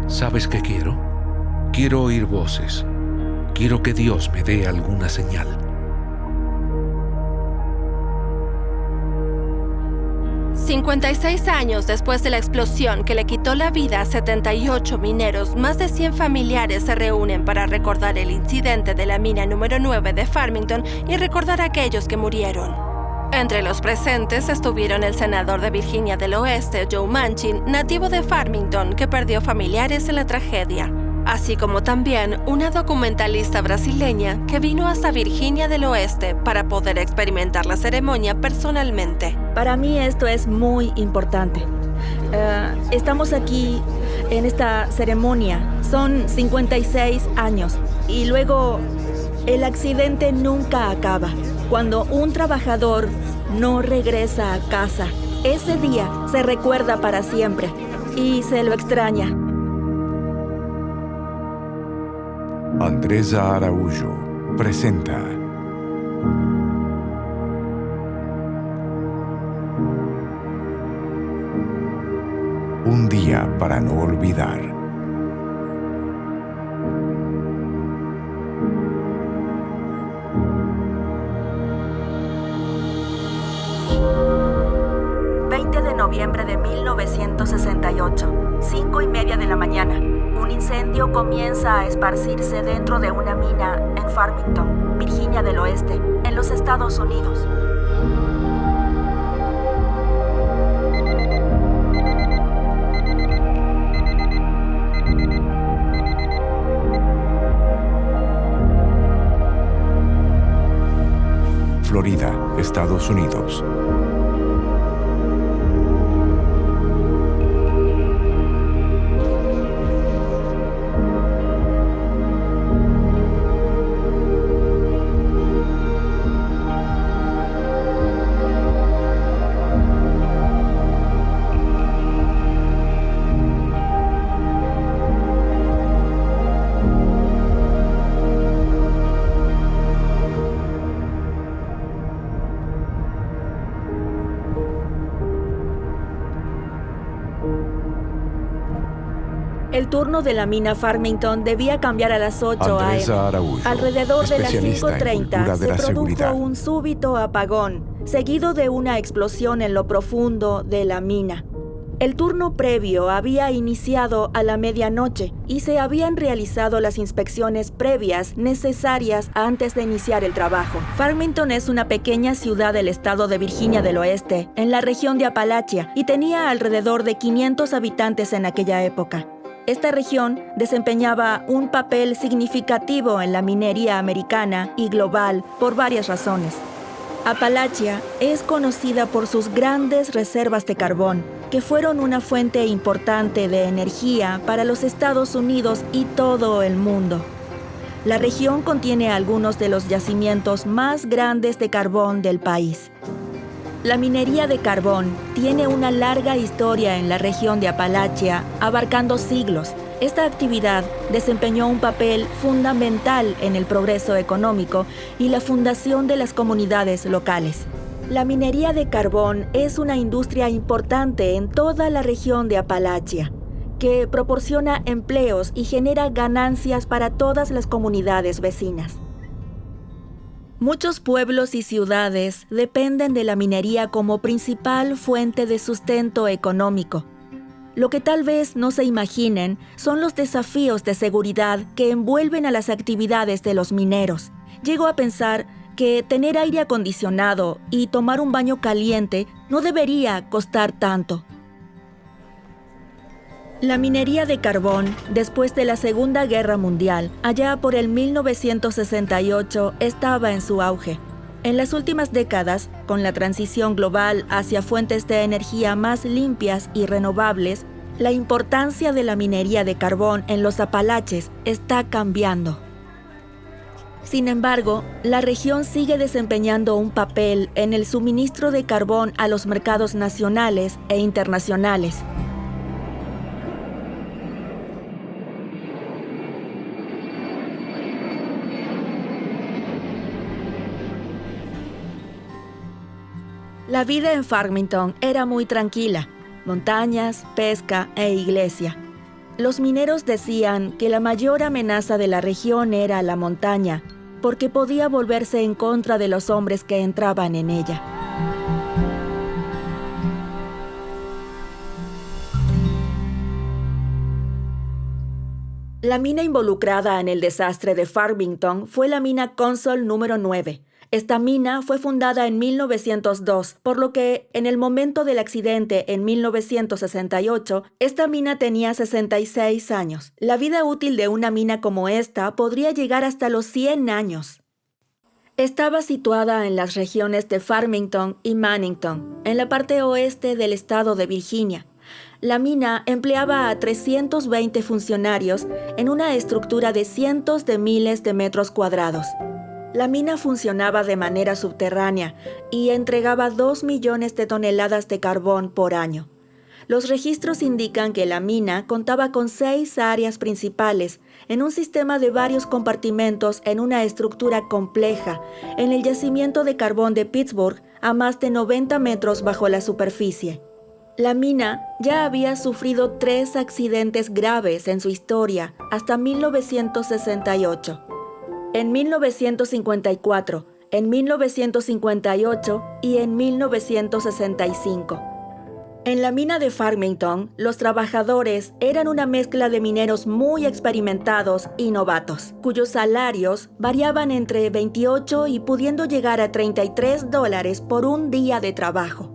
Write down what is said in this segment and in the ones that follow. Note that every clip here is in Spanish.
¿Sabes qué quiero? Quiero oír voces. Quiero que Dios me dé alguna señal. «56 años después de la explosión que le quitó la vida a 78 mineros, más de 100 familiares se reúnen para recordar el incidente de la mina número 9 de Farmington y recordar a aquellos que murieron. Entre los presentes estuvieron el senador de Virginia del Oeste, Joe Manchin, nativo de Farmington, que perdió familiares en la tragedia, así como también una documentalista brasileña que vino hasta Virginia del Oeste para poder experimentar la ceremonia personalmente. Para mí esto es muy importante. Estamos aquí en esta ceremonia. Son 56 años y luego el accidente nunca acaba. Cuando un trabajador no regresa a casa, ese día se recuerda para siempre y se lo extraña. Andresa Araújo presenta Un día para no olvidar. Noviembre de 1968, 5:30 de la mañana. Un incendio comienza a esparcirse dentro de una mina en Farmington, Virginia del Oeste, en los Estados Unidos. Florida, Estados Unidos. El turno de la mina Farmington debía cambiar a las 8 Andresa a.m. Araújo, Alrededor de las especialista en 5:30 cultura de se la produjo seguridad. un súbito apagón, seguido de una explosión en lo profundo de la mina. El turno previo había iniciado a la medianoche y se habían realizado las inspecciones previas necesarias antes de iniciar el trabajo. Farmington es una pequeña ciudad del estado de Virginia del Oeste, en la región de Apalachia, y tenía alrededor de 500 habitantes en aquella época. Esta región desempeñaba un papel significativo en la minería americana y global por varias razones. Apalachia es conocida por sus grandes reservas de carbón, que fueron una fuente importante de energía para los Estados Unidos y todo el mundo. La región contiene algunos de los yacimientos más grandes de carbón del país. La minería de carbón tiene una larga historia en la región de Apalachia, abarcando siglos. Esta actividad desempeñó un papel fundamental en el progreso económico y la fundación de las comunidades locales. La minería de carbón es una industria importante en toda la región de Apalachia, que proporciona empleos y genera ganancias para todas las comunidades vecinas. Muchos pueblos y ciudades dependen de la minería como principal fuente de sustento económico. Lo que tal vez no se imaginen son los desafíos de seguridad que envuelven a las actividades de los mineros. Llego a pensar que tener aire acondicionado y tomar un baño caliente no debería costar tanto. La minería de carbón, después de la Segunda Guerra Mundial, allá por el 1968, estaba en su auge. En las últimas décadas, con la transición global hacia fuentes de energía más limpias y renovables, la importancia de la minería de carbón en los Apalaches está cambiando. Sin embargo, la región sigue desempeñando un papel en el suministro de carbón a los mercados nacionales e internacionales. La vida en Farmington era muy tranquila, montañas, pesca e iglesia. Los mineros decían que la mayor amenaza de la región era la montaña, porque podía volverse en contra de los hombres que entraban en ella. La mina involucrada en el desastre de Farmington fue la mina Consol número 9. Esta mina fue fundada en 1902, por lo que, en el momento del accidente en 1968, esta mina tenía 66 años. La vida útil de una mina como esta podría llegar hasta los 100 años. Estaba situada en las regiones de Farmington y Mannington, en la parte oeste del estado de Virginia. La mina empleaba a 320 funcionarios en una estructura de cientos de miles de metros cuadrados. La mina funcionaba de manera subterránea y entregaba 2 millones de toneladas de carbón por año. Los registros indican que la mina contaba con 6 áreas principales en un sistema de varios compartimentos en una estructura compleja en el yacimiento de carbón de Pittsburgh a más de 90 metros bajo la superficie. La mina ya había sufrido 3 accidentes graves en su historia hasta 1968. En 1954, en 1958 y en 1965. En la mina de Farmington, los trabajadores eran una mezcla de mineros muy experimentados y novatos, cuyos salarios variaban entre 28 y pudiendo llegar a $33 por un día de trabajo.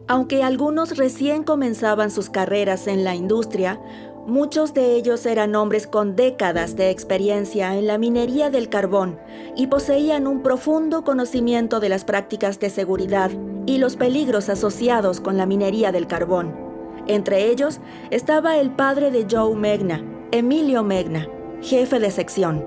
Aunque algunos recién comenzaban sus carreras en la industria, muchos de ellos eran hombres con décadas de experiencia en la minería del carbón y poseían un profundo conocimiento de las prácticas de seguridad y los peligros asociados con la minería del carbón. Entre ellos estaba el padre de Joe Megna, Emilio Megna, jefe de sección.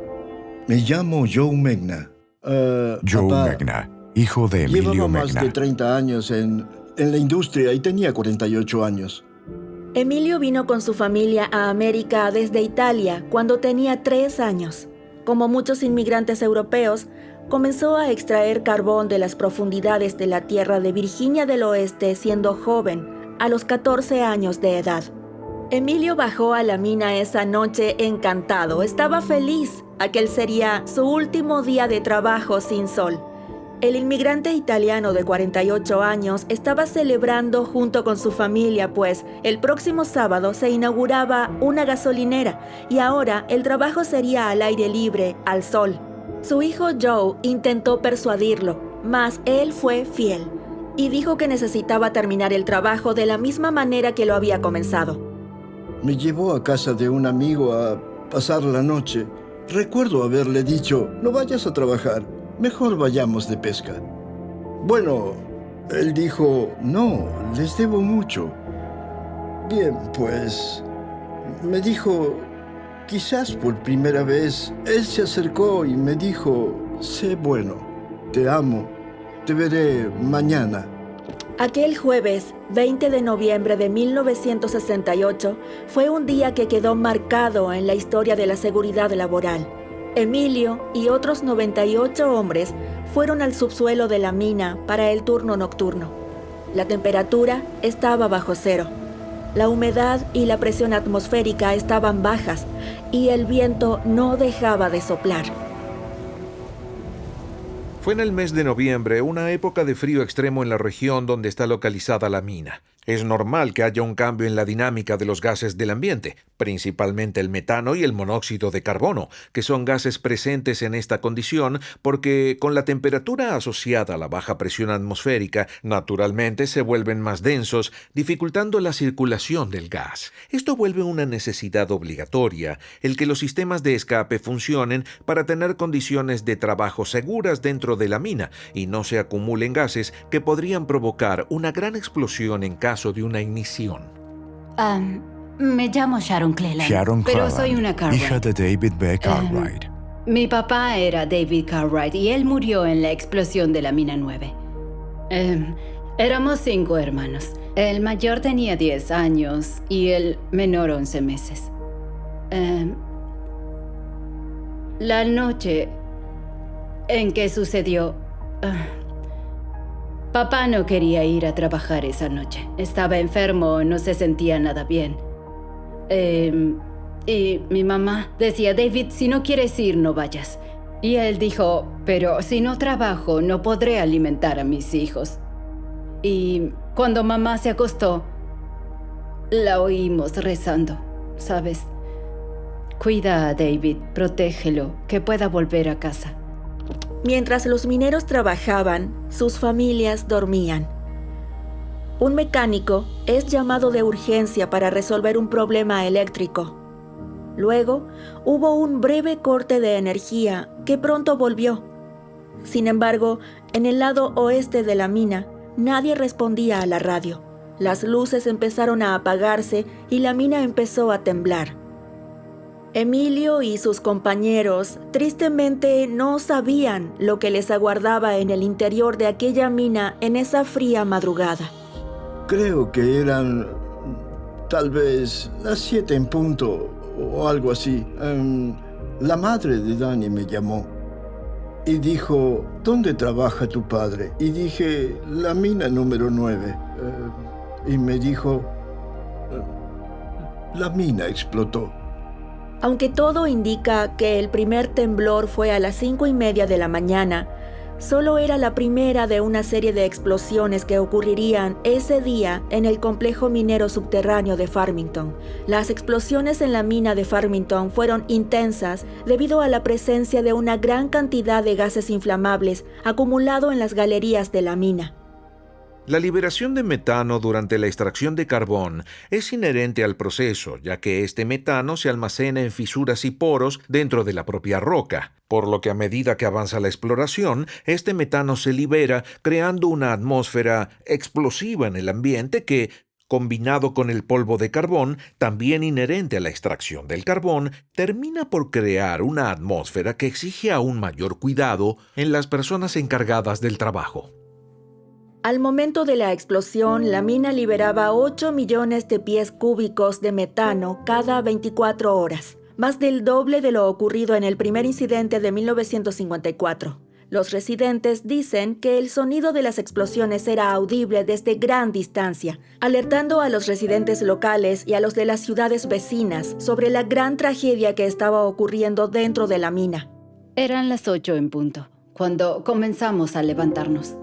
Me llamo Joe Megna. Joe Papá, Megna, hijo de Emilio llevaba más Megna. de 30 años en la industria y tenía 48 años. Emilio vino con su familia a América desde Italia cuando tenía 3 años. Como muchos inmigrantes europeos, comenzó a extraer carbón de las profundidades de la tierra de Virginia del Oeste siendo joven, a los 14 años de edad. Emilio bajó a la mina esa noche encantado, estaba feliz. Aquel sería su último día de trabajo sin sol. El inmigrante italiano de 48 años estaba celebrando junto con su familia, pues el próximo sábado se inauguraba una gasolinera y ahora el trabajo sería al aire libre, al sol. Su hijo Joe intentó persuadirlo, mas él fue fiel y dijo que necesitaba terminar el trabajo de la misma manera que lo había comenzado. Me llevó a casa de un amigo a pasar la noche. Recuerdo haberle dicho, no vayas a trabajar. Mejor vayamos de pesca. Bueno, él dijo, no, les debo mucho. Bien, pues, me dijo, quizás por primera vez, él se acercó y me dijo, sé bueno, te amo, te veré mañana. Aquel jueves, 20 de noviembre de 1968, fue un día que quedó marcado en la historia de la seguridad laboral. Emilio y otros 98 hombres fueron al subsuelo de la mina para el turno nocturno. La temperatura estaba bajo cero. La humedad y la presión atmosférica estaban bajas y el viento no dejaba de soplar. Fue en el mes de noviembre, una época de frío extremo en la región donde está localizada la mina. Es normal que haya un cambio en la dinámica de los gases del ambiente, principalmente el metano y el monóxido de carbono, que son gases presentes en esta condición porque con la temperatura asociada a la baja presión atmosférica, naturalmente se vuelven más densos, dificultando la circulación del gas. Esto vuelve una necesidad obligatoria el que los sistemas de escape funcionen para tener condiciones de trabajo seguras dentro de la mina y no se acumulen gases que podrían provocar una gran explosión en caso de una ignición. Me llamo Sharon Cleland, Sharon pero Cleland, soy una Cartwright. hija de David B. Cartwright. Mi papá era David Cartwright y él murió en la explosión de la mina 9. Éramos 5 hermanos. El mayor tenía 10 años y el menor 11 meses. La noche en que sucedió, papá no quería ir a trabajar esa noche. Estaba enfermo, no se sentía nada bien. Y mi mamá decía, David, si no quieres ir, no vayas. Y él dijo, pero si no trabajo, no podré alimentar a mis hijos. Y cuando mamá se acostó, la oímos rezando, ¿sabes? Cuida a David, protégelo, que pueda volver a casa. Mientras los mineros trabajaban, sus familias dormían. Un mecánico es llamado de urgencia para resolver un problema eléctrico. Luego, hubo un breve corte de energía que pronto volvió. Sin embargo, en el lado oeste de la mina, nadie respondía a la radio. Las luces empezaron a apagarse y la mina empezó a temblar. Emilio y sus compañeros tristemente no sabían lo que les aguardaba en el interior de aquella mina en esa fría madrugada. Creo que eran tal vez las 7 en punto o algo así. La madre de Danny me llamó y dijo, ¿dónde trabaja tu padre? Y dije, la mina número 9. Y me dijo, la mina explotó. Aunque todo indica que el primer temblor fue a las 5:30 de la mañana, solo era la primera de una serie de explosiones que ocurrirían ese día en el complejo minero subterráneo de Farmington. Las explosiones en la mina de Farmington fueron intensas debido a la presencia de una gran cantidad de gases inflamables acumulado en las galerías de la mina. La liberación de metano durante la extracción de carbón es inherente al proceso, ya que este metano se almacena en fisuras y poros dentro de la propia roca, por lo que a medida que avanza la exploración, este metano se libera, creando una atmósfera explosiva en el ambiente que, combinado con el polvo de carbón, también inherente a la extracción del carbón, termina por crear una atmósfera que exige aún mayor cuidado en las personas encargadas del trabajo. Al momento de la explosión, la mina liberaba 8 millones de pies cúbicos de metano cada 24 horas, más del doble de lo ocurrido en el primer incidente de 1954. Los residentes dicen que el sonido de las explosiones era audible desde gran distancia, alertando a los residentes locales y a los de las ciudades vecinas sobre la gran tragedia que estaba ocurriendo dentro de la mina. Eran las 8 en punto, cuando comenzamos a levantarnos.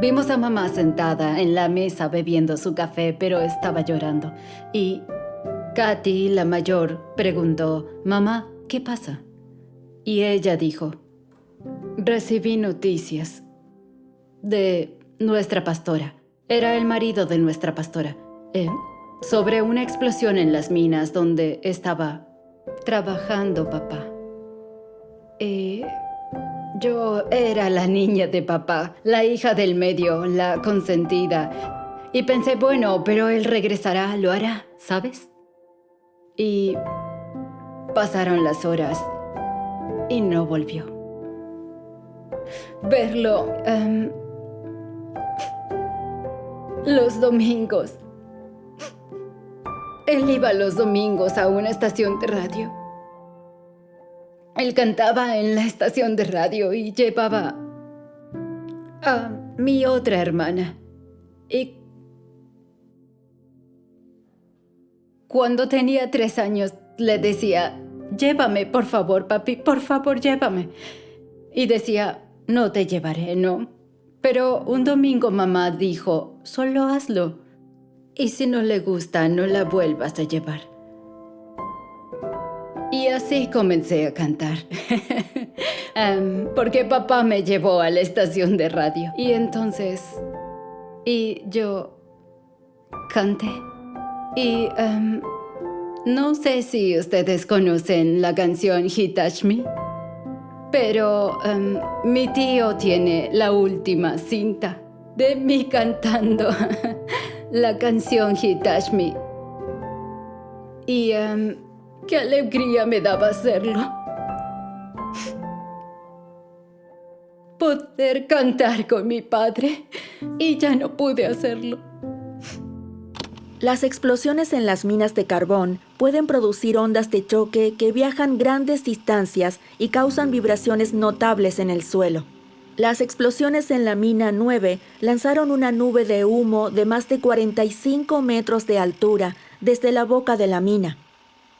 Vimos a mamá sentada en la mesa bebiendo su café, pero estaba llorando. Y Katy, la mayor, preguntó, «Mamá, ¿qué pasa?» Y ella dijo, «Recibí noticias de nuestra pastora». Era el marido de nuestra pastora. Sobre una explosión en las minas donde estaba trabajando papá. Yo era la niña de papá, la hija del medio, la consentida. Y pensé, bueno, pero él regresará, lo hará, ¿sabes? Y pasaron las horas y no volvió. Verlo los domingos. Él iba los domingos a una estación de radio. Él cantaba en la estación de radio y llevaba a mi otra hermana. Y cuando tenía 3 años, le decía, «Llévame, por favor, papi, por favor, llévame». Y decía, «No te llevaré, no». Pero un domingo mamá dijo, «Solo hazlo. Y si no le gusta, no la vuelvas a llevar». Y así comencé a cantar, porque papá me llevó a la estación de radio. Y entonces, yo canté. Y no sé si ustedes conocen la canción He Touched Me, pero mi tío tiene la última cinta de mí cantando la canción He Touched Me. Y qué alegría me daba hacerlo. Poder cantar con mi padre, y ya no pude hacerlo. Las explosiones en las minas de carbón pueden producir ondas de choque que viajan grandes distancias y causan vibraciones notables en el suelo. Las explosiones en la mina 9 lanzaron una nube de humo de más de 45 metros de altura desde la boca de la mina.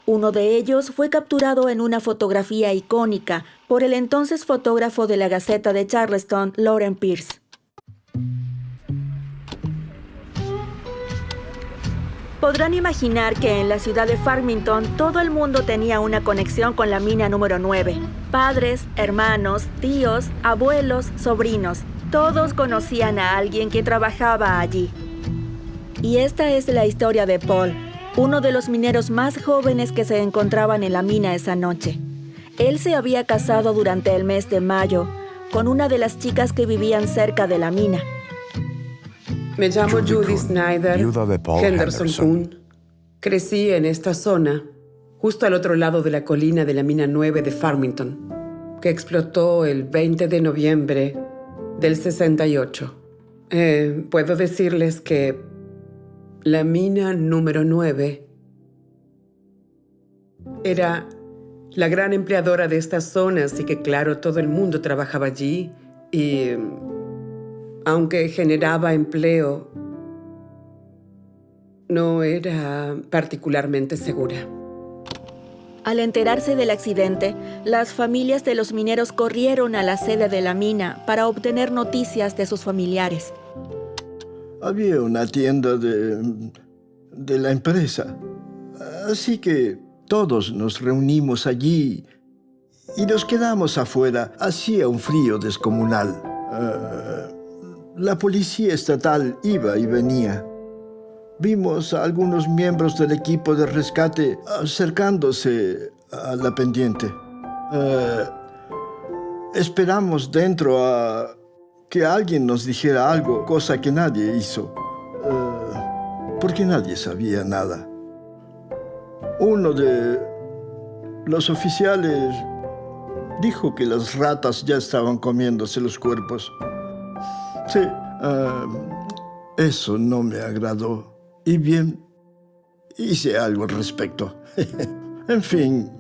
Uno de ellos fue capturado en una fotografía icónica por el entonces fotógrafo de la Gaceta de Charleston, Lawrence Pierce. Podrán imaginar que en la ciudad de Farmington todo el mundo tenía una conexión con la mina número 9. Padres, hermanos, tíos, abuelos, sobrinos. Todos conocían a alguien que trabajaba allí. Y esta es la historia de Paul, uno de los mineros más jóvenes que se encontraban en la mina esa noche. Él se había casado durante el mes de mayo con una de las chicas que vivían cerca de la mina. Me llamo Judy Snyder viuda de Paul Henderson Kuhn. Crecí en esta zona, justo al otro lado de la colina de la mina 9 de Farmington, que explotó el 20 de noviembre del 68. Puedo decirles que la mina número 9 era la gran empleadora de esta zona, así que claro, todo el mundo trabajaba allí y aunque generaba empleo, no era particularmente segura. Al enterarse del accidente, las familias de los mineros corrieron a la sede de la mina para obtener noticias de sus familiares. Había una tienda de la empresa, así que todos nos reunimos allí y nos quedamos afuera. Hacía un frío descomunal. La policía estatal iba y venía. Vimos a algunos miembros del equipo de rescate acercándose a la pendiente. Esperamos dentro a que alguien nos dijera algo, cosa que nadie hizo, porque nadie sabía nada. Uno de los oficiales dijo que las ratas ya estaban comiéndose los cuerpos. Sí, eso no me agradó. Y bien, hice algo al respecto. En fin,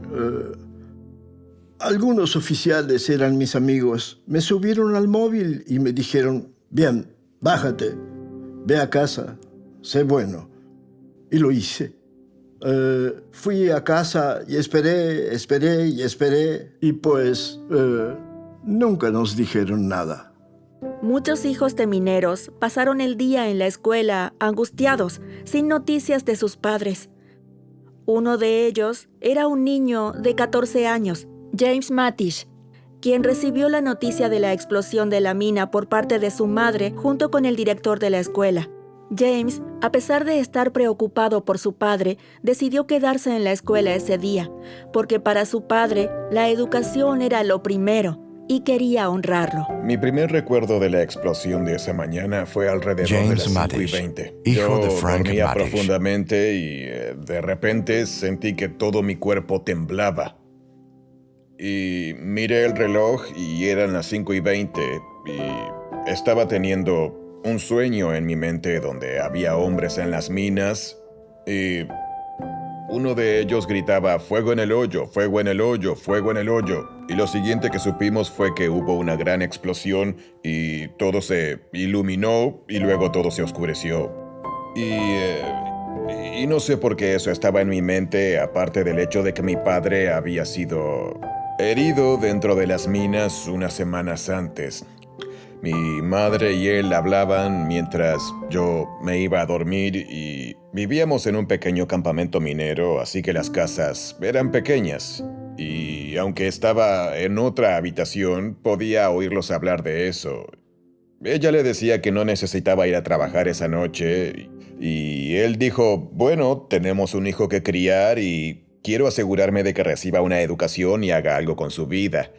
algunos oficiales eran mis amigos. Me subieron al móvil y me dijeron, bien, bájate, ve a casa, sé bueno. Y lo hice. Fui a casa y esperé. Y pues, nunca nos dijeron nada. Muchos hijos de mineros pasaron el día en la escuela angustiados, sin noticias de sus padres. Uno de ellos era un niño de 14 años, James Matish, quien recibió la noticia de la explosión de la mina por parte de su madre junto con el director de la escuela. James, a pesar de estar preocupado por su padre, decidió quedarse en la escuela ese día, porque para su padre la educación era lo primero y quería honrarlo. Mi primer recuerdo de la explosión de esa mañana fue alrededor de las 5:20. Hijo de Frank dormía Matish. profundamente y de repente sentí que todo mi cuerpo temblaba. Y miré el reloj y eran las 5:20 y estaba teniendo un sueño en mi mente donde había hombres en las minas y uno de ellos gritaba «Fuego en el hoyo, fuego en el hoyo, fuego en el hoyo». Y lo siguiente que supimos fue que hubo una gran explosión y todo se iluminó y luego todo se oscureció. Y no sé por qué eso estaba en mi mente, aparte del hecho de que mi padre había sido herido dentro de las minas unas semanas antes. Mi madre y él hablaban mientras yo me iba a dormir y vivíamos en un pequeño campamento minero, así que las casas eran pequeñas. Y aunque estaba en otra habitación, podía oírlos hablar de eso. Ella le decía que no necesitaba ir a trabajar esa noche y él dijo, bueno, tenemos un hijo que criar y quiero asegurarme de que reciba una educación y haga algo con su vida.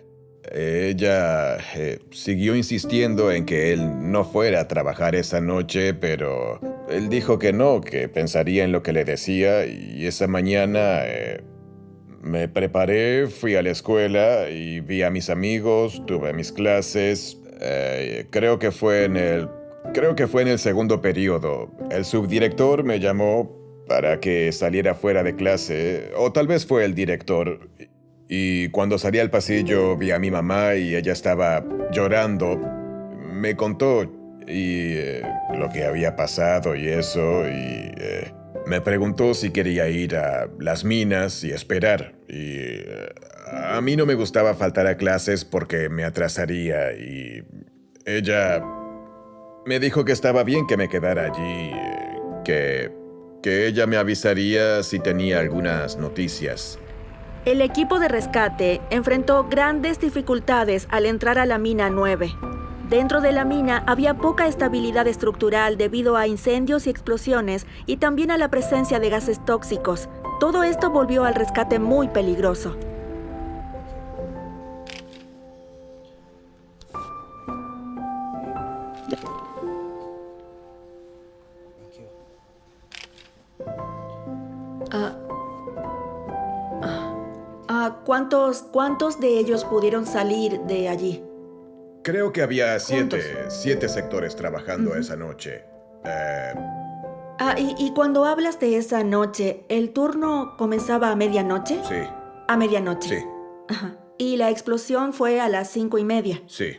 Ella siguió insistiendo en que él no fuera a trabajar esa noche, pero él dijo que no, que pensaría en lo que le decía y esa mañana me preparé, fui a la escuela y vi a mis amigos, tuve mis clases. Creo que fue en el segundo periodo. El subdirector me llamó para que saliera fuera de clase, o tal vez fue el director. Y cuando salí al pasillo vi a mi mamá y ella estaba llorando. Me contó lo que había pasado y eso, y Me preguntó si quería ir a las minas y esperar. Y a mí no me gustaba faltar a clases porque me atrasaría. Y ella me dijo que estaba bien que me quedara allí, que ella me avisaría si tenía algunas noticias. El equipo de rescate enfrentó grandes dificultades al entrar a la mina 9. Dentro de la mina había poca estabilidad estructural debido a incendios y explosiones y también a la presencia de gases tóxicos. Todo esto volvió al rescate muy peligroso. ¿Cuántos de ellos pudieron salir de allí? Creo que había siete sectores trabajando esa noche. Y cuando hablas de esa noche, ¿el turno comenzaba a medianoche? Sí. A medianoche. Sí. Ajá. Y la explosión fue a las 5:30. Sí.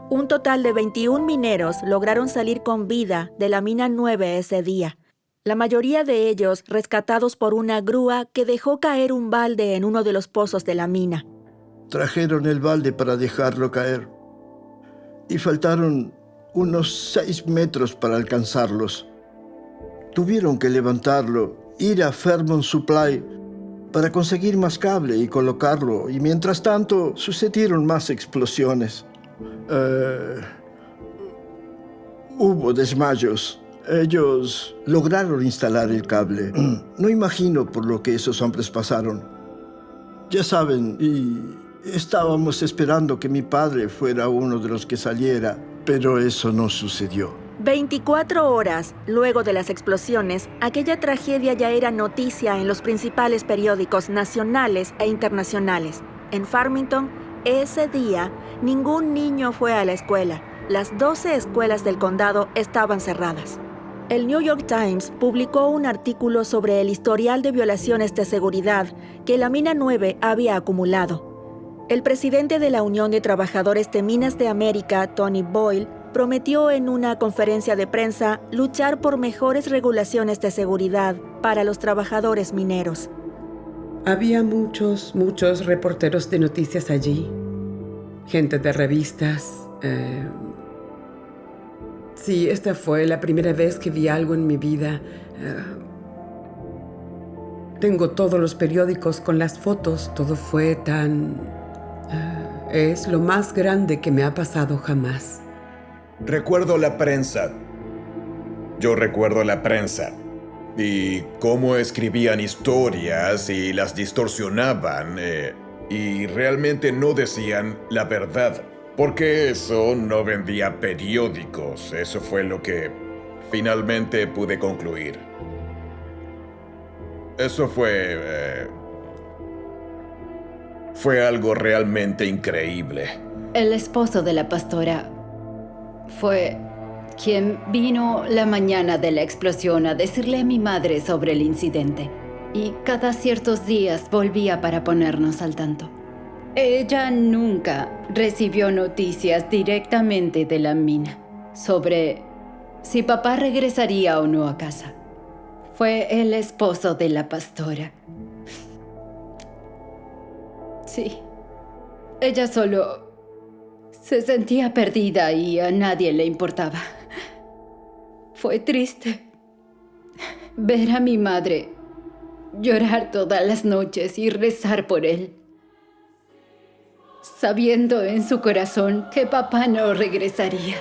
Un total de 21 mineros lograron salir con vida de la mina 9 ese día. La mayoría de ellos rescatados por una grúa que dejó caer un balde en uno de los pozos de la mina. Trajeron el balde para dejarlo caer. Y faltaron unos 6 metros para alcanzarlos. Tuvieron que levantarlo, ir a Fairmont Supply para conseguir más cable y colocarlo. Y mientras tanto, sucedieron más explosiones. Hubo desmayos. Ellos lograron instalar el cable. No imagino por lo que esos hombres pasaron. Ya saben, y estábamos esperando que mi padre fuera uno de los que saliera, pero eso no sucedió. 24 horas luego de las explosiones, aquella tragedia ya era noticia en los principales periódicos nacionales e internacionales. En Farmington, ese día, ningún niño fue a la escuela. Las 12 escuelas del condado estaban cerradas. El New York Times publicó un artículo sobre el historial de violaciones de seguridad que la mina 9 había acumulado. El presidente de la Unión de Trabajadores de Minas de América, Tony Boyle, prometió en una conferencia de prensa luchar por mejores regulaciones de seguridad para los trabajadores mineros. Había muchos reporteros de noticias allí. Gente de revistas. Sí, esta fue la primera vez que vi algo en mi vida. Tengo todos los periódicos con las fotos. Todo fue tan... es lo más grande que me ha pasado jamás. Recuerdo la prensa. Yo recuerdo la prensa. Y cómo escribían historias y las distorsionaban. Y realmente no decían la verdad. Porque eso no vendía periódicos. Eso fue lo que finalmente pude concluir. Eso fue algo realmente increíble. El esposo de la pastora fue quien vino la mañana de la explosión a decirle a mi madre sobre el incidente. Y cada ciertos días volvía para ponernos al tanto. Ella nunca recibió noticias directamente de la mina sobre si papá regresaría o no a casa. Fue el esposo de la pastora. Sí, ella solo se sentía perdida y a nadie le importaba. Fue triste ver a mi madre llorar todas las noches y rezar por él, sabiendo en su corazón que papá no regresaría.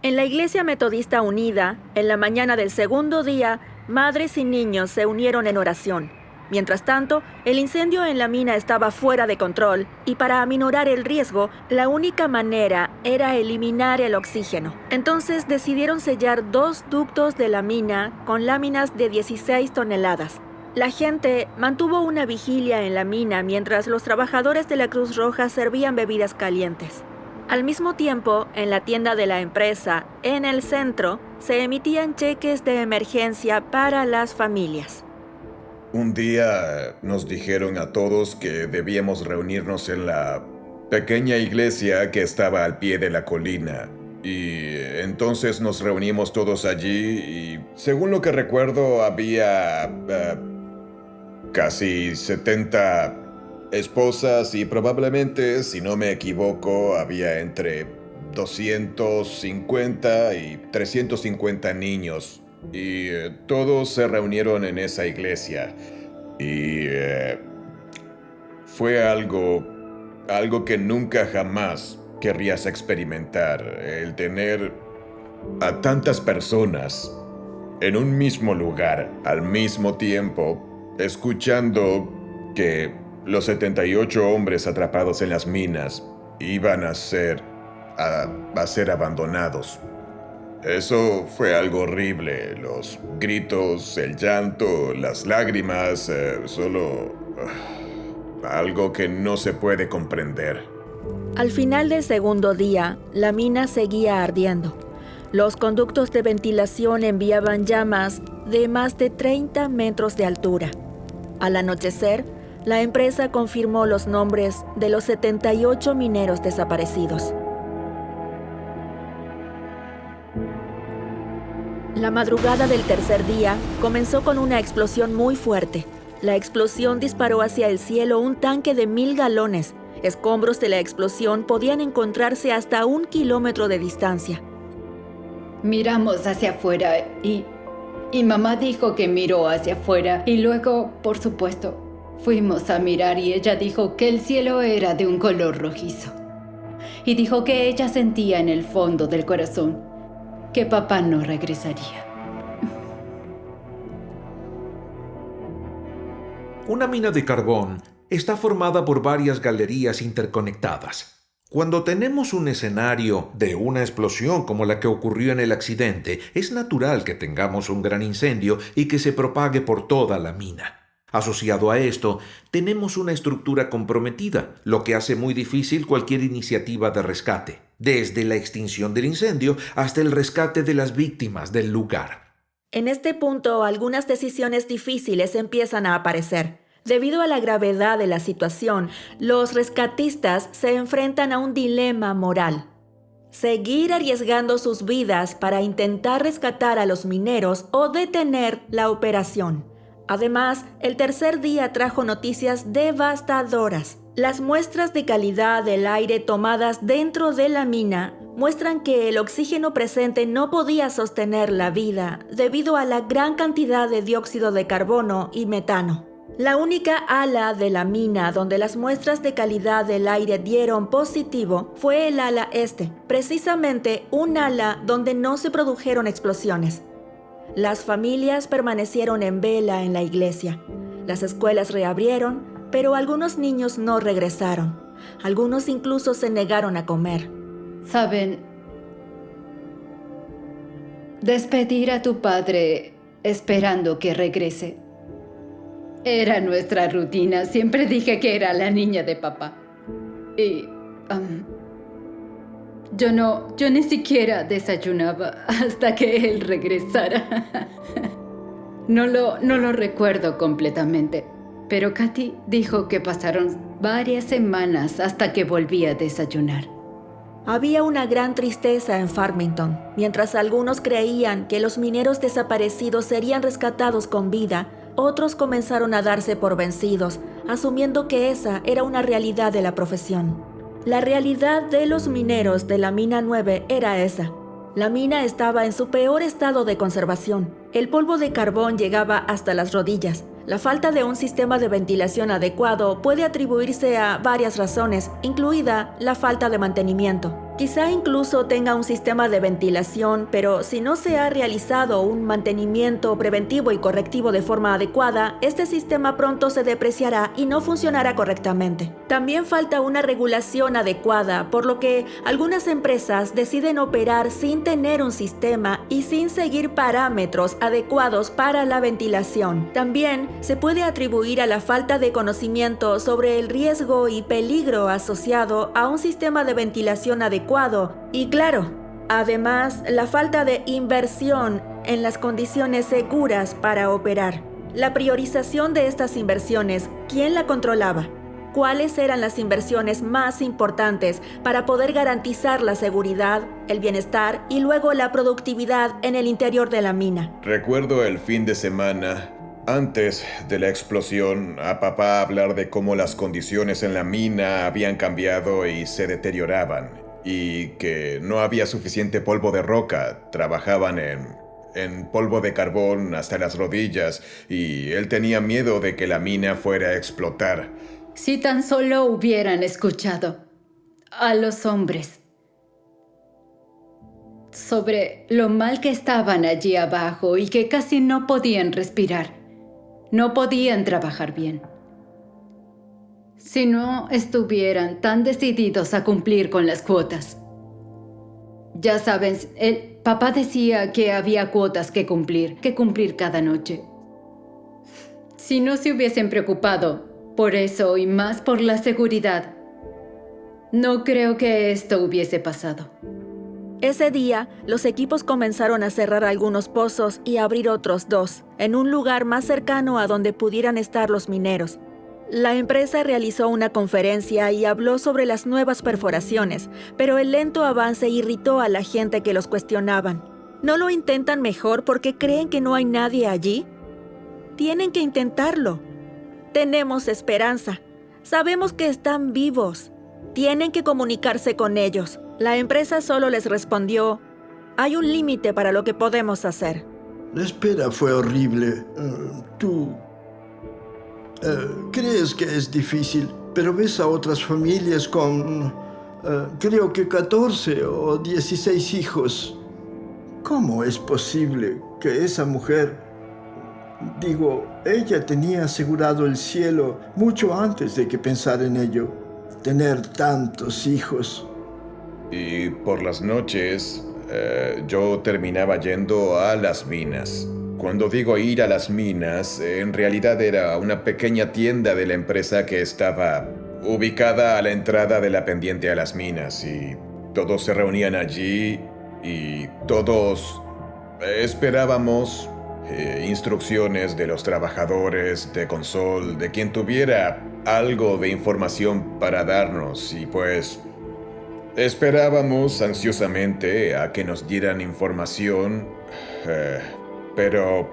En la Iglesia Metodista Unida, en la mañana del segundo día, madres y niños se unieron en oración. Mientras tanto, el incendio en la mina estaba fuera de control y para aminorar el riesgo, la única manera era eliminar el oxígeno. Entonces decidieron sellar 2 ductos de la mina con láminas de 16 toneladas. La gente mantuvo una vigilia en la mina mientras los trabajadores de la Cruz Roja servían bebidas calientes. Al mismo tiempo, en la tienda de la empresa, en el centro, se emitían cheques de emergencia para las familias. Un día nos dijeron a todos que debíamos reunirnos en la pequeña iglesia que estaba al pie de la colina. Y entonces nos reunimos todos allí y, según lo que recuerdo, había casi 70 esposas y probablemente, si no me equivoco, había entre 250 y 350 niños. Y todos se reunieron en esa iglesia. Y fue algo que nunca jamás querrías experimentar. El tener a tantas personas en un mismo lugar al mismo tiempo, escuchando que los 78 hombres atrapados en las minas iban a ser abandonados. Eso fue algo horrible. Los gritos, el llanto, las lágrimas, algo que no se puede comprender. Al final del segundo día, la mina seguía ardiendo. Los conductos de ventilación enviaban llamas de más de 30 metros de altura. Al anochecer, la empresa confirmó los nombres de los 78 mineros desaparecidos. La madrugada del tercer día comenzó con una explosión muy fuerte. La explosión disparó hacia el cielo un tanque de 1000 galones. Escombros de la explosión podían encontrarse hasta 1 kilómetro de distancia. Miramos hacia afuera y mamá dijo que miró hacia afuera y luego, por supuesto, fuimos a mirar y ella dijo que el cielo era de un color rojizo. Y dijo que ella sentía en el fondo del corazón que papá no regresaría. Una mina de carbón está formada por varias galerías interconectadas. Cuando tenemos un escenario de una explosión como la que ocurrió en el accidente, es natural que tengamos un gran incendio y que se propague por toda la mina. Asociado a esto, tenemos una estructura comprometida, lo que hace muy difícil cualquier iniciativa de rescate, desde la extinción del incendio hasta el rescate de las víctimas del lugar. En este punto, algunas decisiones difíciles empiezan a aparecer. Debido a la gravedad de la situación, los rescatistas se enfrentan a un dilema moral. Seguir arriesgando sus vidas para intentar rescatar a los mineros o detener la operación. Además, el tercer día trajo noticias devastadoras. Las muestras de calidad del aire tomadas dentro de la mina muestran que el oxígeno presente no podía sostener la vida debido a la gran cantidad de dióxido de carbono y metano. La única ala de la mina donde las muestras de calidad del aire dieron positivo fue el ala este, precisamente un ala donde no se produjeron explosiones. Las familias permanecieron en vela en la iglesia. Las escuelas reabrieron, pero algunos niños no regresaron. Algunos incluso se negaron a comer. ¿Saben? Despedir a tu padre esperando que regrese era nuestra rutina. Siempre dije que era la niña de papá. Y yo ni siquiera desayunaba hasta que él regresara. No lo recuerdo completamente, pero Katy dijo que pasaron varias semanas hasta que volví a desayunar. Había una gran tristeza en Farmington. Mientras algunos creían que los mineros desaparecidos serían rescatados con vida, otros comenzaron a darse por vencidos, asumiendo que esa era una realidad de la profesión. La realidad de los mineros de la mina 9 era esa. La mina estaba en su peor estado de conservación. El polvo de carbón llegaba hasta las rodillas. La falta de un sistema de ventilación adecuado puede atribuirse a varias razones, incluida la falta de mantenimiento. Quizá incluso tenga un sistema de ventilación, pero si no se ha realizado un mantenimiento preventivo y correctivo de forma adecuada, este sistema pronto se depreciará y no funcionará correctamente. También falta una regulación adecuada, por lo que algunas empresas deciden operar sin tener un sistema y sin seguir parámetros adecuados para la ventilación. También se puede atribuir a la falta de conocimiento sobre el riesgo y peligro asociado a un sistema de ventilación adecuado y claro, además la falta de inversión en las condiciones seguras para operar. La priorización de estas inversiones, ¿quién la controlaba? ¿Cuáles eran las inversiones más importantes para poder garantizar la seguridad, el bienestar y luego la productividad en el interior de la mina? Recuerdo el fin de semana, antes de la explosión, a papá hablar de cómo las condiciones en la mina habían cambiado y se deterioraban. Y que no había suficiente polvo de roca, trabajaban en polvo de carbón hasta las rodillas y él tenía miedo de que la mina fuera a explotar. Si tan solo hubieran escuchado a los hombres sobre lo mal que estaban allí abajo y que casi no podían respirar, no podían trabajar bien. Si no estuvieran tan decididos a cumplir con las cuotas. Ya saben, el papá decía que había cuotas que cumplir cada noche. Si no se hubiesen preocupado por eso y más por la seguridad, no creo que esto hubiese pasado. Ese día, los equipos comenzaron a cerrar algunos pozos y abrir otros 2, en un lugar más cercano a donde pudieran estar los mineros. La empresa realizó una conferencia y habló sobre las nuevas perforaciones, pero el lento avance irritó a la gente que los cuestionaban. ¿No lo intentan mejor porque creen que no hay nadie allí? Tienen que intentarlo. Tenemos esperanza. Sabemos que están vivos. Tienen que comunicarse con ellos. La empresa solo les respondió, hay un límite para lo que podemos hacer. La espera fue horrible. Tú crees que es difícil, pero ves a otras familias con, creo que 14 o 16 hijos. ¿Cómo es posible que esa mujer, ella tenía asegurado el cielo mucho antes de que pensar en ello, tener tantos hijos? Y por las noches, yo terminaba yendo a las minas. Cuando digo ir a las minas, en realidad era una pequeña tienda de la empresa que estaba ubicada a la entrada de la pendiente a las minas y todos se reunían allí y todos esperábamos instrucciones de los trabajadores de Consol, de quien tuviera algo de información para darnos y pues esperábamos ansiosamente a que nos dieran información. Pero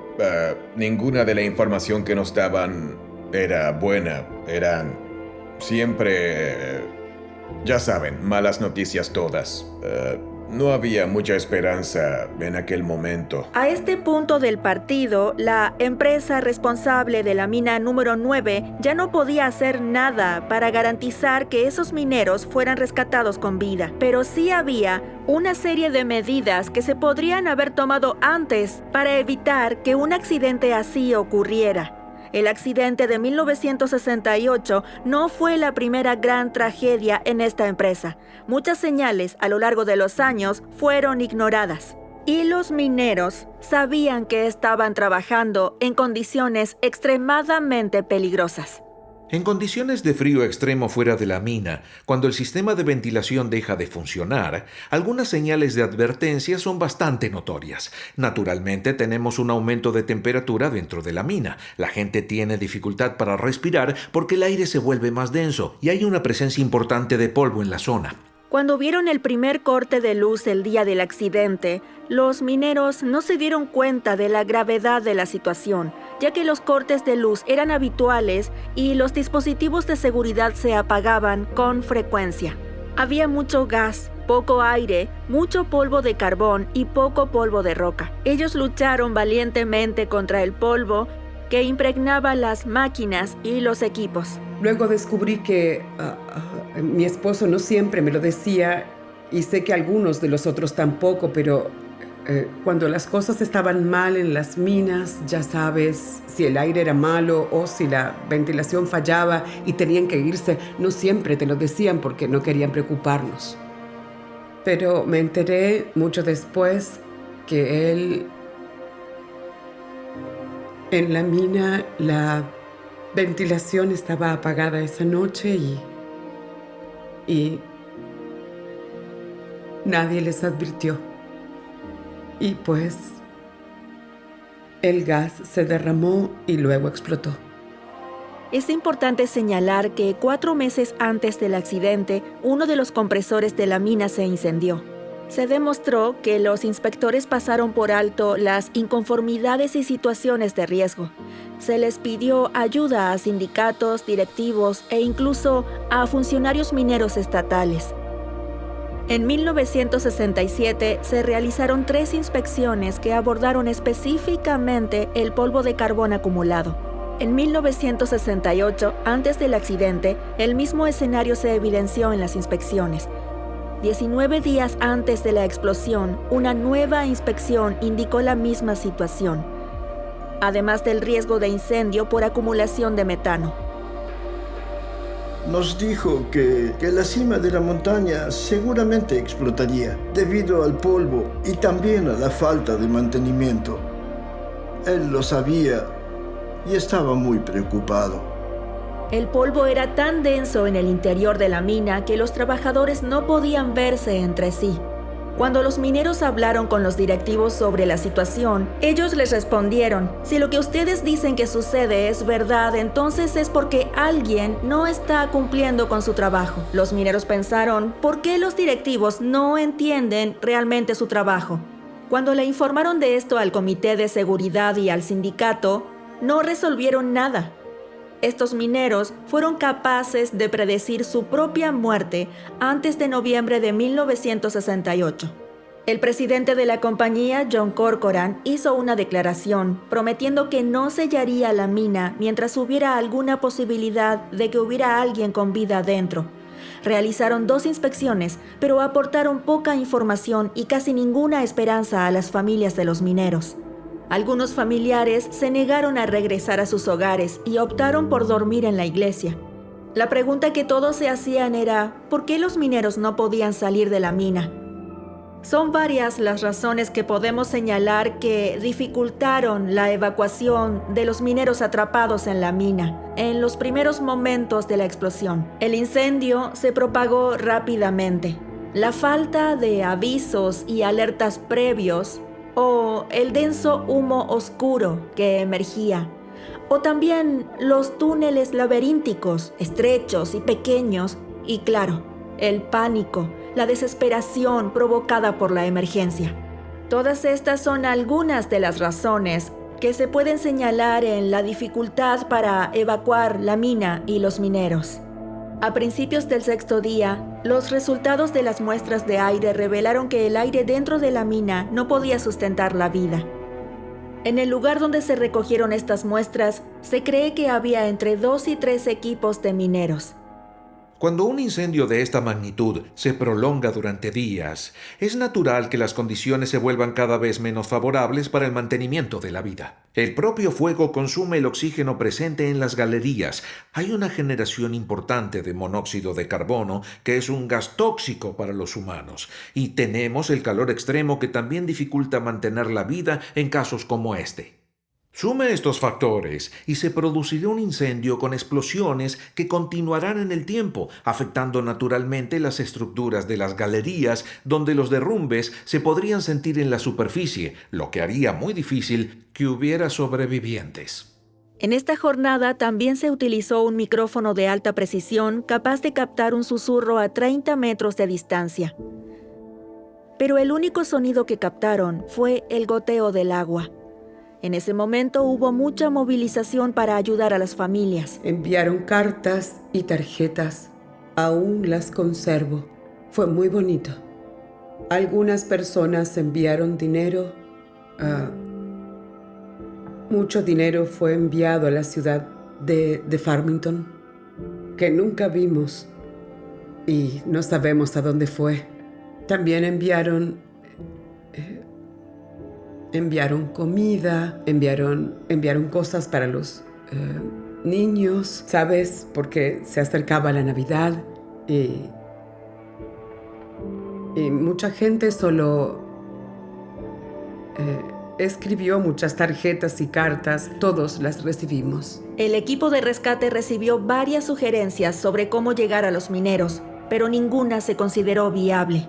ninguna de la información que nos daban era buena. Eran siempre, ya saben, malas noticias todas. No había mucha esperanza en aquel momento. A este punto del partido, la empresa responsable de la mina número 9 ya no podía hacer nada para garantizar que esos mineros fueran rescatados con vida. Pero sí había una serie de medidas que se podrían haber tomado antes para evitar que un accidente así ocurriera. El accidente de 1968 no fue la primera gran tragedia en esta empresa. Muchas señales a lo largo de los años fueron ignoradas. Y los mineros sabían que estaban trabajando en condiciones extremadamente peligrosas. En condiciones de frío extremo fuera de la mina, cuando el sistema de ventilación deja de funcionar, algunas señales de advertencia son bastante notorias. Naturalmente, tenemos un aumento de temperatura dentro de la mina. La gente tiene dificultad para respirar porque el aire se vuelve más denso y hay una presencia importante de polvo en la zona. Cuando vieron el primer corte de luz el día del accidente, los mineros no se dieron cuenta de la gravedad de la situación, ya que los cortes de luz eran habituales y los dispositivos de seguridad se apagaban con frecuencia. Había mucho gas, poco aire, mucho polvo de carbón y poco polvo de roca. Ellos lucharon valientemente contra el polvo que impregnaba las máquinas y los equipos. Luego descubrí que mi esposo no siempre me lo decía y sé que algunos de los otros tampoco, pero cuando las cosas estaban mal en las minas, ya sabes, si el aire era malo o si la ventilación fallaba y tenían que irse, no siempre te lo decían porque no querían preocuparnos. Pero me enteré mucho después que él, en la mina, la ventilación estaba apagada esa noche y nadie les advirtió. Y pues el gas se derramó y luego explotó. Es importante señalar que 4 meses antes del accidente, uno de los compresores de la mina se incendió. Se demostró que los inspectores pasaron por alto las inconformidades y situaciones de riesgo. Se les pidió ayuda a sindicatos, directivos e incluso a funcionarios mineros estatales. En 1967 se realizaron 3 inspecciones que abordaron específicamente el polvo de carbón acumulado. En 1968, antes del accidente, el mismo escenario se evidenció en las inspecciones. 19 días antes de la explosión, una nueva inspección indicó la misma situación, además del riesgo de incendio por acumulación de metano. Nos dijo que la cima de la montaña seguramente explotaría debido al polvo y también a la falta de mantenimiento. Él lo sabía y estaba muy preocupado. El polvo era tan denso en el interior de la mina que los trabajadores no podían verse entre sí. Cuando los mineros hablaron con los directivos sobre la situación, ellos les respondieron: si lo que ustedes dicen que sucede es verdad, entonces es porque alguien no está cumpliendo con su trabajo. Los mineros pensaron: ¿por qué los directivos no entienden realmente su trabajo? Cuando le informaron de esto al Comité de Seguridad y al sindicato, no resolvieron nada. Estos mineros fueron capaces de predecir su propia muerte antes de noviembre de 1968. El presidente de la compañía, John Corcoran, hizo una declaración prometiendo que no sellaría la mina mientras hubiera alguna posibilidad de que hubiera alguien con vida dentro. Realizaron 2 inspecciones, pero aportaron poca información y casi ninguna esperanza a las familias de los mineros. Algunos familiares se negaron a regresar a sus hogares y optaron por dormir en la iglesia. La pregunta que todos se hacían era: ¿por qué los mineros no podían salir de la mina? Son varias las razones que podemos señalar que dificultaron la evacuación de los mineros atrapados en la mina en los primeros momentos de la explosión. El incendio se propagó rápidamente. La falta de avisos y alertas previos, o el denso humo oscuro que emergía, o también los túneles laberínticos, estrechos y pequeños, y claro, el pánico, la desesperación provocada por la emergencia. Todas estas son algunas de las razones que se pueden señalar en la dificultad para evacuar la mina y los mineros. A principios del 6º día, los resultados de las muestras de aire revelaron que el aire dentro de la mina no podía sustentar la vida. En el lugar donde se recogieron estas muestras, se cree que había entre 2 y 3 equipos de mineros. Cuando un incendio de esta magnitud se prolonga durante días, es natural que las condiciones se vuelvan cada vez menos favorables para el mantenimiento de la vida. El propio fuego consume el oxígeno presente en las galerías. Hay una generación importante de monóxido de carbono, que es un gas tóxico para los humanos, y tenemos el calor extremo que también dificulta mantener la vida en casos como este. Sume estos factores y se producirá un incendio con explosiones que continuarán en el tiempo, afectando naturalmente las estructuras de las galerías, donde los derrumbes se podrían sentir en la superficie, lo que haría muy difícil que hubiera sobrevivientes. En esta jornada también se utilizó un micrófono de alta precisión capaz de captar un susurro a 30 metros de distancia. Pero el único sonido que captaron fue el goteo del agua. En ese momento hubo mucha movilización para ayudar a las familias. Enviaron cartas y tarjetas. Aún las conservo. Fue muy bonito. Algunas personas enviaron dinero. Mucho dinero fue enviado a la ciudad de Farmington, que nunca vimos y no sabemos a dónde fue. También enviaron comida, enviaron cosas para los niños, ¿sabes? Porque se acercaba la Navidad y mucha gente solo escribió muchas tarjetas y cartas. Todos las recibimos. El equipo de rescate recibió varias sugerencias sobre cómo llegar a los mineros, pero ninguna se consideró viable.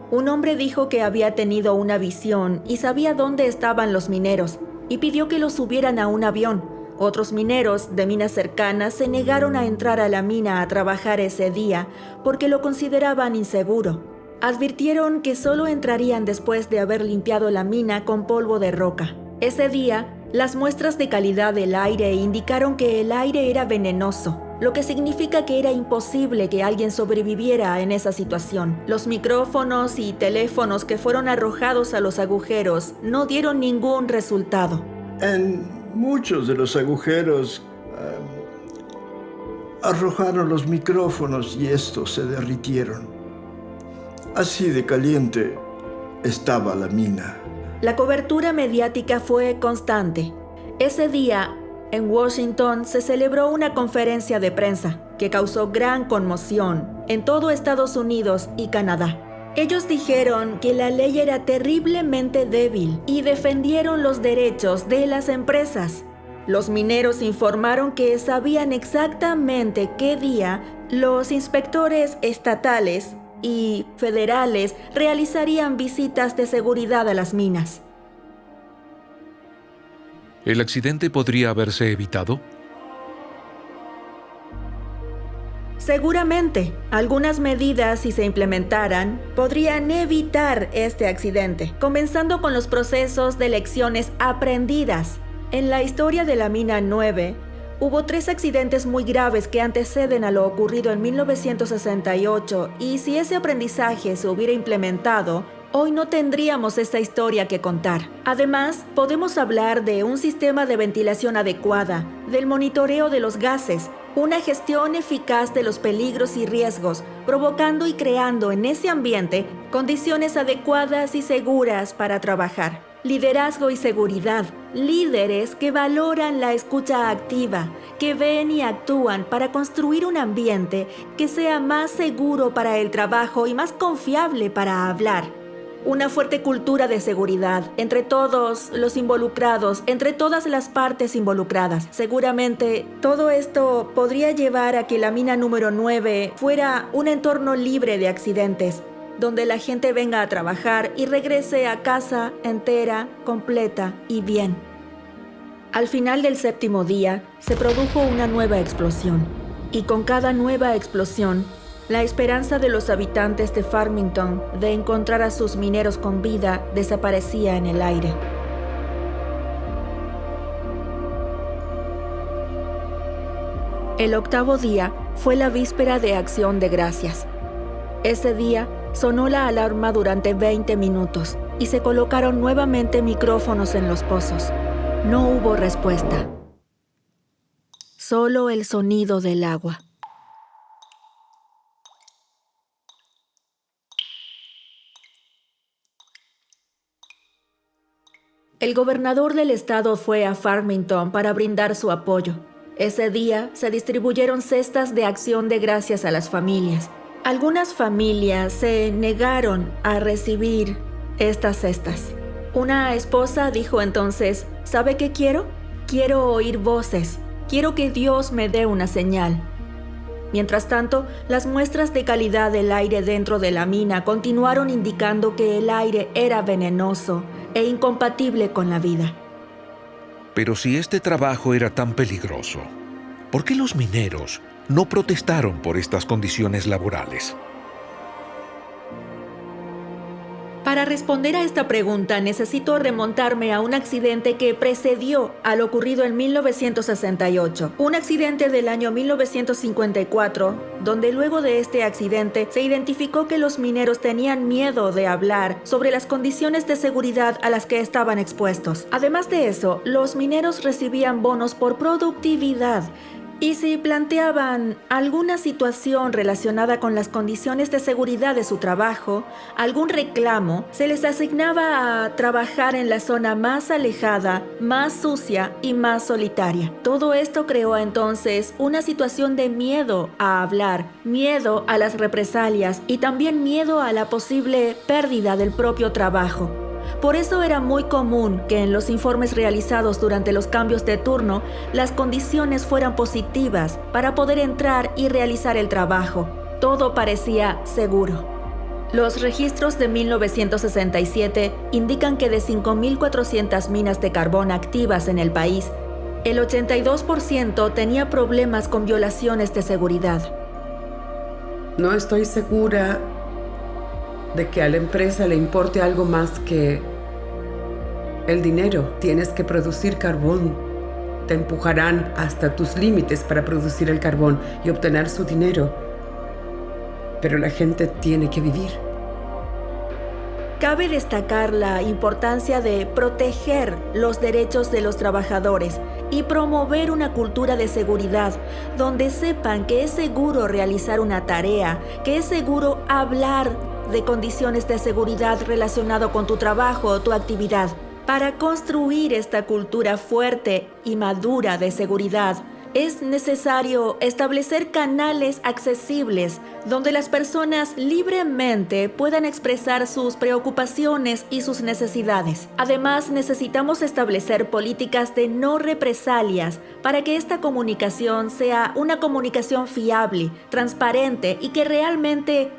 Un hombre dijo que había tenido una visión y sabía dónde estaban los mineros y pidió que los subieran a un avión. Otros mineros de minas cercanas se negaron a entrar a la mina a trabajar ese día porque lo consideraban inseguro. Advirtieron que solo entrarían después de haber limpiado la mina con polvo de roca. Ese día, las muestras de calidad del aire indicaron que el aire era venenoso, lo que significa que era imposible que alguien sobreviviera en esa situación. Los micrófonos y teléfonos que fueron arrojados a los agujeros no dieron ningún resultado. En muchos de los agujeros arrojaron los micrófonos y estos se derritieron. Así de caliente estaba la mina. La cobertura mediática fue constante. Ese día, en Washington, se celebró una conferencia de prensa que causó gran conmoción en todo Estados Unidos y Canadá. Ellos dijeron que la ley era terriblemente débil y defendieron los derechos de las empresas. Los mineros informaron que sabían exactamente qué día los inspectores estatales y federales realizarían visitas de seguridad a las minas. ¿El accidente podría haberse evitado? Seguramente, algunas medidas, si se implementaran, podrían evitar este accidente, comenzando con los procesos de lecciones aprendidas. En la historia de la mina 9, hubo 3 accidentes muy graves que anteceden a lo ocurrido en 1968, y si ese aprendizaje se hubiera implementado, hoy no tendríamos esta historia que contar. Además, podemos hablar de un sistema de ventilación adecuada, del monitoreo de los gases, una gestión eficaz de los peligros y riesgos, provocando y creando en ese ambiente condiciones adecuadas y seguras para trabajar. Liderazgo y seguridad, líderes que valoran la escucha activa, que ven y actúan para construir un ambiente que sea más seguro para el trabajo y más confiable para hablar. Una fuerte cultura de seguridad entre todos los involucrados, entre todas las partes involucradas. Seguramente todo esto podría llevar a que la mina número 9 fuera un entorno libre de accidentes, donde la gente venga a trabajar y regrese a casa entera, completa y bien. Al final del 7º día, se produjo una nueva explosión, y con cada nueva explosión, la esperanza de los habitantes de Farmington de encontrar a sus mineros con vida desaparecía en el aire. El 8º día fue la víspera de Acción de Gracias. Ese día sonó la alarma durante 20 minutos y se colocaron nuevamente micrófonos en los pozos. No hubo respuesta. Solo el sonido del agua. El gobernador del estado fue a Farmington para brindar su apoyo. Ese día se distribuyeron cestas de acción de gracias a las familias. Algunas familias se negaron a recibir estas cestas. Una esposa dijo entonces, ¿sabe qué quiero? Quiero oír voces. Quiero que Dios me dé una señal. Mientras tanto, las muestras de calidad del aire dentro de la mina continuaron indicando que el aire era venenoso e incompatible con la vida. Pero si este trabajo era tan peligroso, ¿por qué los mineros no protestaron por estas condiciones laborales? Para responder a esta pregunta, necesito remontarme a un accidente que precedió a lo ocurrido en 1968. Un accidente del año 1954, donde luego de este accidente se identificó que los mineros tenían miedo de hablar sobre las condiciones de seguridad a las que estaban expuestos. Además de eso, los mineros recibían bonos por productividad Y si planteaban alguna situación relacionada con las condiciones de seguridad de su trabajo, algún reclamo, se les asignaba a trabajar en la zona más alejada, más sucia y más solitaria. Todo esto creó entonces una situación de miedo a hablar, miedo a las represalias y también miedo a la posible pérdida del propio trabajo. Por eso era muy común que en los informes realizados durante los cambios de turno, las condiciones fueran positivas para poder entrar y realizar el trabajo. Todo parecía seguro. Los registros de 1967 indican que de 5.400 minas de carbón activas en el país, el 82% tenía problemas con violaciones de seguridad. No estoy segura de que a la empresa le importe algo más que el dinero. Tienes que producir carbón. Te empujarán hasta tus límites para producir el carbón y obtener su dinero. Pero la gente tiene que vivir. Cabe destacar la importancia de proteger los derechos de los trabajadores y promover una cultura de seguridad donde sepan que es seguro realizar una tarea, que es seguro hablar de condiciones de seguridad relacionado con tu trabajo o tu actividad. Para construir esta cultura fuerte y madura de seguridad, es necesario establecer canales accesibles donde las personas libremente puedan expresar sus preocupaciones y sus necesidades. Además, necesitamos establecer políticas de no represalias para que esta comunicación sea una comunicación fiable, transparente y que realmente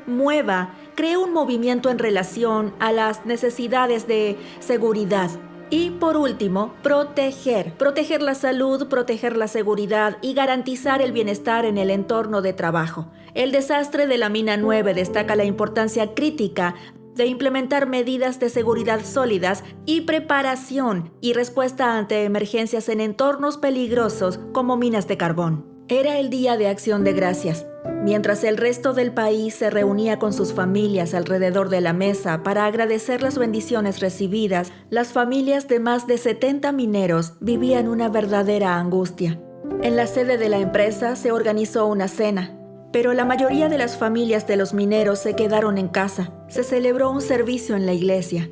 cree un movimiento en relación a las necesidades de seguridad. Y por último, proteger la salud, proteger la seguridad y garantizar el bienestar en el entorno de trabajo. El desastre de la mina 9 destaca la importancia crítica de implementar medidas de seguridad sólidas y preparación y respuesta ante emergencias en entornos peligrosos como minas de carbón. Era el Día de Acción de Gracias. Mientras el resto del país se reunía con sus familias alrededor de la mesa para agradecer las bendiciones recibidas, las familias de más de 70 mineros vivían una verdadera angustia. En la sede de la empresa se organizó una cena, pero la mayoría de las familias de los mineros se quedaron en casa. Se celebró un servicio en la iglesia.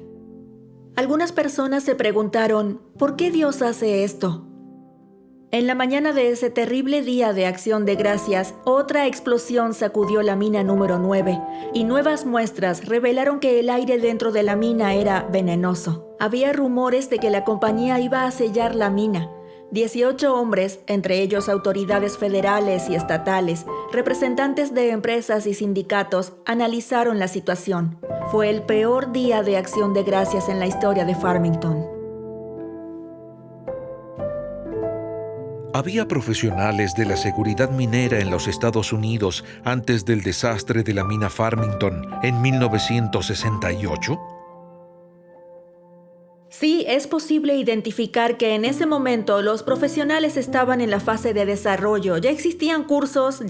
Algunas personas se preguntaron, ¿por qué Dios hace esto? En la mañana de ese terrible día de Acción de Gracias, otra explosión sacudió la mina número 9 y nuevas muestras revelaron que el aire dentro de la mina era venenoso. Había rumores de que la compañía iba a sellar la mina. 18 hombres, entre ellos autoridades federales y estatales, representantes de empresas y sindicatos, analizaron la situación. Fue el peor día de Acción de Gracias en la historia de Farmington. ¿Había profesionales de la seguridad minera en los Estados Unidos antes del desastre de la mina Farmington en 1968? Sí, es posible identificar que en ese momento los profesionales estaban en la fase de desarrollo. Ya existían cursos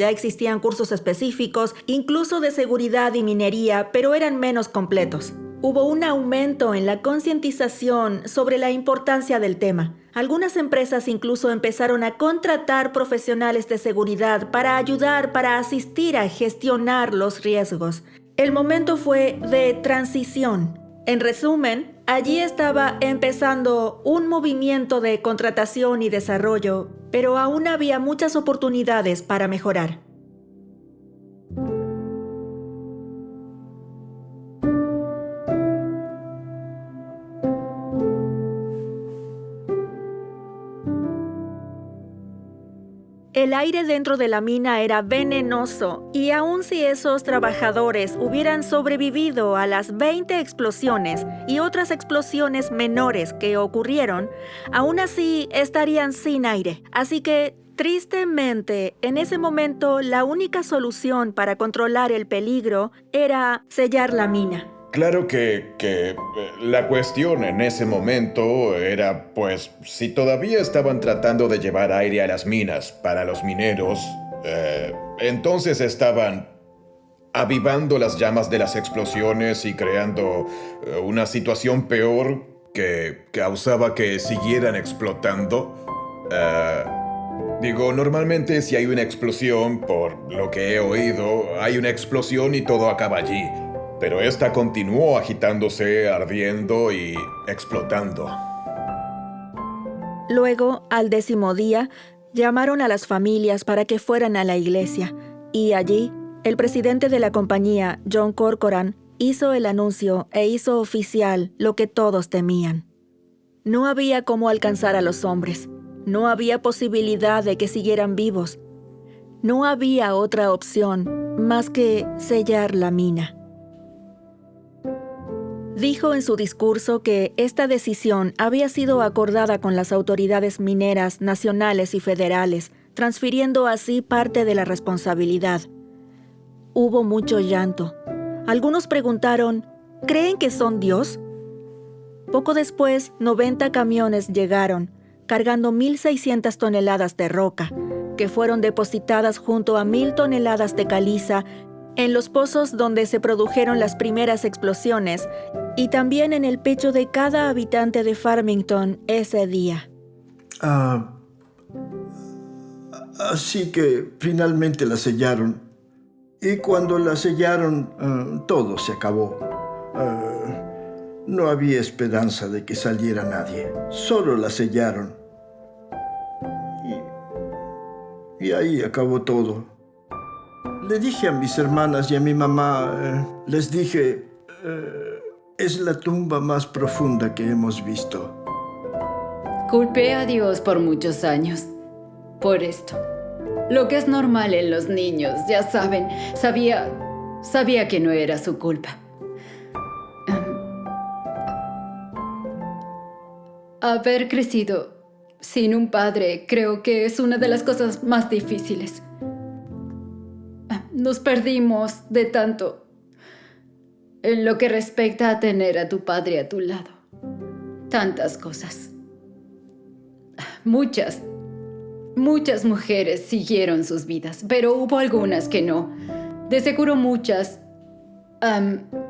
específicos, incluso de seguridad y minería, pero eran menos completos. Hubo un aumento en la concientización sobre la importancia del tema. Algunas empresas incluso empezaron a contratar profesionales de seguridad para ayudar, para asistir a gestionar los riesgos. El momento fue de transición. En resumen, allí estaba empezando un movimiento de contratación y desarrollo, pero aún había muchas oportunidades para mejorar. El aire dentro de la mina era venenoso y aun si esos trabajadores hubieran sobrevivido a las 20 explosiones y otras explosiones menores que ocurrieron, aún así estarían sin aire. Así que, tristemente, en ese momento la única solución para controlar el peligro era sellar la mina. Claro que la cuestión en ese momento era, pues, si todavía estaban tratando de llevar aire a las minas para los mineros, entonces estaban avivando las llamas de las explosiones y creando una situación peor que causaba que siguieran explotando. Digo, normalmente si hay una explosión, por lo que he oído, hay una explosión y todo acaba allí. Pero esta continuó agitándose, ardiendo y explotando. Luego, al 10º día, llamaron a las familias para que fueran a la iglesia, y allí, el presidente de la compañía, John Corcoran, hizo el anuncio e hizo oficial lo que todos temían. No había cómo alcanzar a los hombres. No había posibilidad de que siguieran vivos. No había otra opción más que sellar la mina. Dijo en su discurso que esta decisión había sido acordada con las autoridades mineras nacionales y federales, transfiriendo así parte de la responsabilidad. Hubo mucho llanto. Algunos preguntaron, ¿creen que son Dios? Poco después, 90 camiones llegaron, cargando 1,600 toneladas de roca, que fueron depositadas junto a 1,000 toneladas de caliza en los pozos donde se produjeron las primeras explosiones y también en el pecho de cada habitante de Farmington ese día. Así que finalmente la sellaron. Y cuando la sellaron, todo se acabó. No había esperanza de que saliera nadie. Solo la sellaron. Y ahí acabó todo. Le dije a mis hermanas y a mi mamá, les dije, es la tumba más profunda que hemos visto. Culpé a Dios por muchos años. Por esto. Lo que es normal en los niños, ya saben. Sabía que no era su culpa. Haber crecido sin un padre creo que es una de las cosas más difíciles. Nos perdimos de tanto en lo que respecta a tener a tu padre a tu lado. Tantas cosas. Muchas mujeres siguieron sus vidas, pero hubo algunas que no. De seguro muchas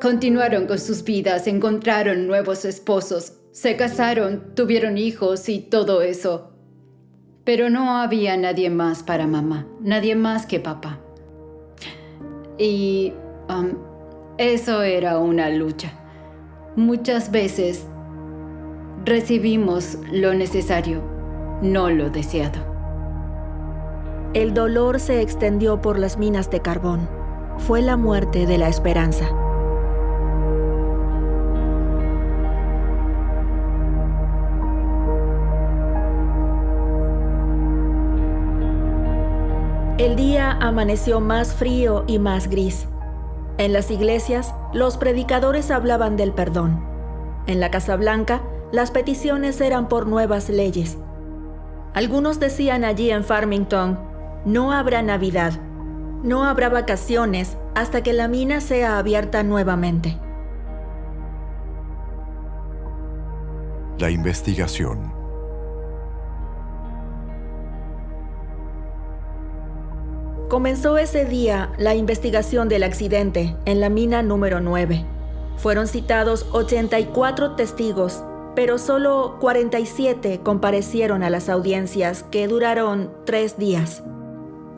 continuaron con sus vidas, encontraron nuevos esposos, se casaron, tuvieron hijos y todo eso. Pero no había nadie más para mamá, nadie más que papá. Y eso era una lucha. Muchas veces recibimos lo necesario, no lo deseado. El dolor se extendió por las minas de carbón. Fue la muerte de la esperanza. El día amaneció más frío y más gris. En las iglesias, los predicadores hablaban del perdón. En la Casa Blanca, las peticiones eran por nuevas leyes. Algunos decían allí en Farmington, no habrá Navidad, no habrá vacaciones hasta que la mina sea abierta nuevamente. La investigación. Comenzó ese día la investigación del accidente en la mina número 9. Fueron citados 84 testigos, pero solo 47 comparecieron a las audiencias que duraron 3 días.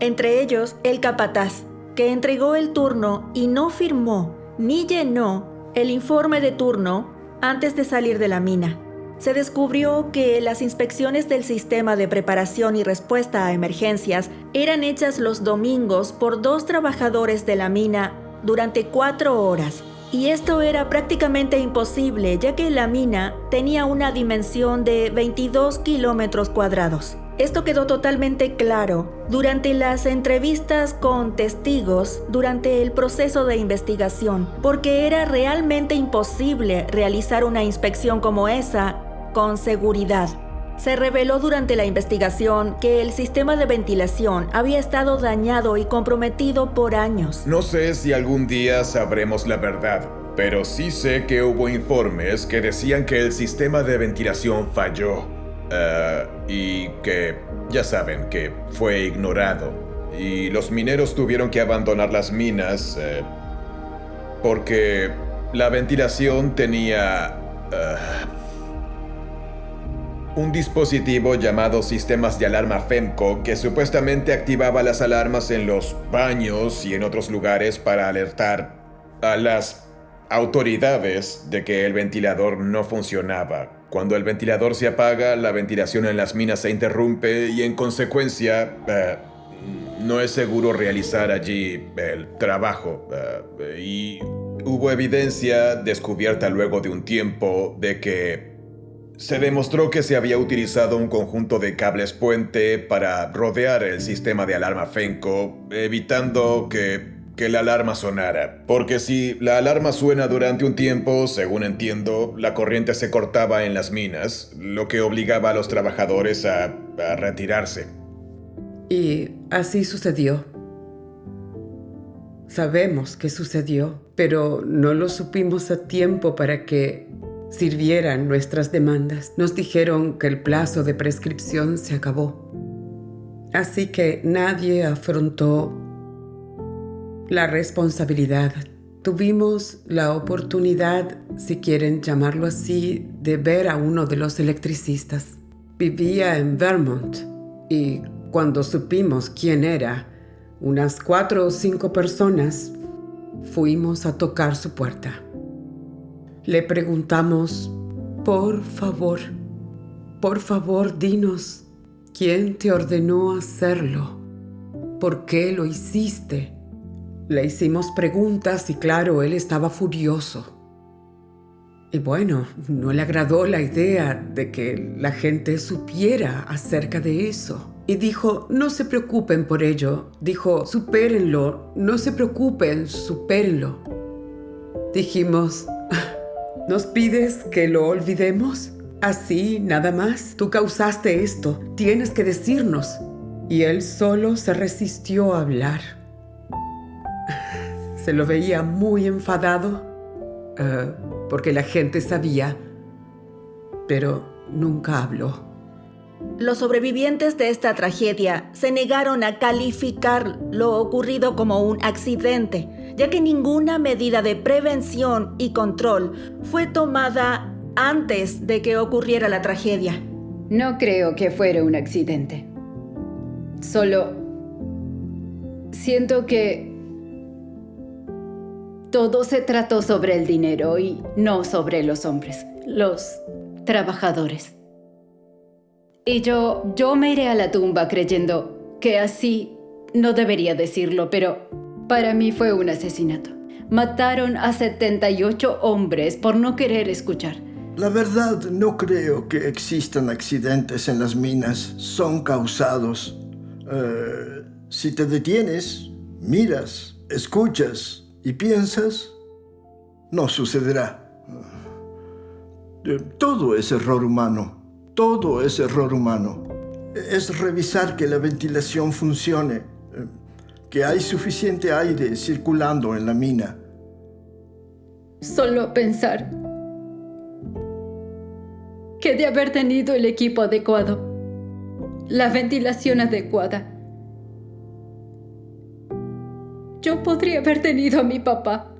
Entre ellos, el capataz, que entregó el turno y no firmó ni llenó el informe de turno antes de salir de la mina. Se descubrió que las inspecciones del sistema de preparación y respuesta a emergencias eran hechas los domingos por 2 trabajadores de la mina durante 4 horas. Y esto era prácticamente imposible, ya que la mina tenía una dimensión de 22 kilómetros cuadrados. Esto quedó totalmente claro durante las entrevistas con testigos durante el proceso de investigación, porque era realmente imposible realizar una inspección como esa con seguridad. Se reveló durante la investigación que el sistema de ventilación había estado dañado y comprometido por años. No sé si algún día sabremos la verdad, pero sí sé que hubo informes que decían que el sistema de ventilación falló. Y que, ya saben, que fue ignorado. Y los mineros tuvieron que abandonar las minas porque la ventilación tenía un dispositivo llamado sistemas de alarma FEMCO que supuestamente activaba las alarmas en los baños y en otros lugares para alertar a las autoridades de que el ventilador no funcionaba. Cuando el ventilador se apaga, la ventilación en las minas se interrumpe y en consecuencia no es seguro realizar allí el trabajo. Y hubo evidencia descubierta luego de un tiempo de que se demostró que se había utilizado un conjunto de cables puente para rodear el sistema de alarma FEMCO, evitando que la alarma sonara. Porque si la alarma suena durante un tiempo, según entiendo, la corriente se cortaba en las minas, lo que obligaba a los trabajadores a retirarse. Y así sucedió. Sabemos que sucedió, pero no lo supimos a tiempo para que sirvieran nuestras demandas. Nos dijeron que el plazo de prescripción se acabó. Así que nadie afrontó la responsabilidad. Tuvimos la oportunidad, si quieren llamarlo así, de ver a uno de los electricistas. Vivía en Vermont y cuando supimos quién era, unas 4 o 5 personas, fuimos a tocar su puerta. Le preguntamos, por favor, dinos, ¿quién te ordenó hacerlo? ¿Por qué lo hiciste? Le hicimos preguntas y claro, él estaba furioso. Y bueno, no le agradó la idea de que la gente supiera acerca de eso. Y dijo, no se preocupen por ello. Dijo, supérenlo, no se preocupen, supérenlo. Dijimos, ¿nos pides que lo olvidemos? Así, nada más. Tú causaste esto, tienes que decirnos. Y él solo se resistió a hablar. Se lo veía muy enfadado, porque la gente sabía, pero nunca habló. Los sobrevivientes de esta tragedia se negaron a calificar lo ocurrido como un accidente, ya que ninguna medida de prevención y control fue tomada antes de que ocurriera la tragedia. No creo que fuera un accidente. Solo siento que todo se trató sobre el dinero y no sobre los hombres, los trabajadores. Y yo me iré a la tumba creyendo que así no debería decirlo, pero para mí fue un asesinato. Mataron a 78 hombres por no querer escuchar. La verdad, no creo que existan accidentes en las minas. Son causados. Si te detienes, miras, escuchas y piensas, no sucederá. Todo es error humano. Todo es error humano. Es revisar que la ventilación funcione, que hay suficiente aire circulando en la mina. Solo pensar que de haber tenido el equipo adecuado, la ventilación adecuada, yo podría haber tenido a mi papá.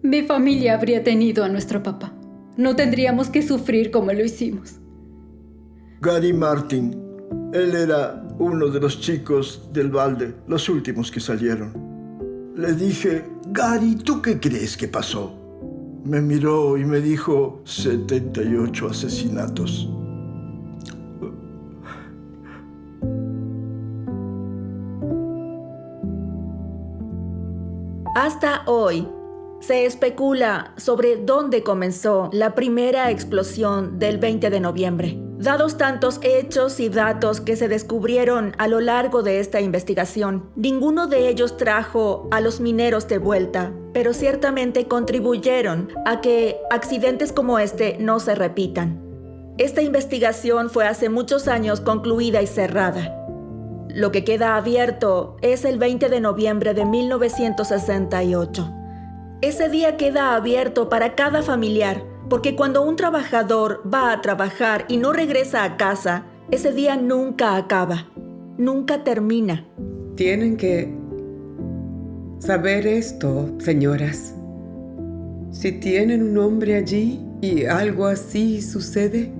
Mi familia habría tenido a nuestro papá. No tendríamos que sufrir como lo hicimos. Gary Martin, él era uno de los chicos del balde, los últimos que salieron. Le dije, Gary, ¿tú qué crees que pasó? Me miró y me dijo, 78 asesinatos. Hasta hoy, se especula sobre dónde comenzó la primera explosión del 20 de noviembre. Dados tantos hechos y datos que se descubrieron a lo largo de esta investigación, ninguno de ellos trajo a los mineros de vuelta, pero ciertamente contribuyeron a que accidentes como este no se repitan. Esta investigación fue hace muchos años concluida y cerrada. Lo que queda abierto es el 20 de noviembre de 1968. Ese día queda abierto para cada familiar, porque cuando un trabajador va a trabajar y no regresa a casa, ese día nunca acaba, nunca termina. Tienen que saber esto, señoras. Si tienen un hombre allí y algo así sucede,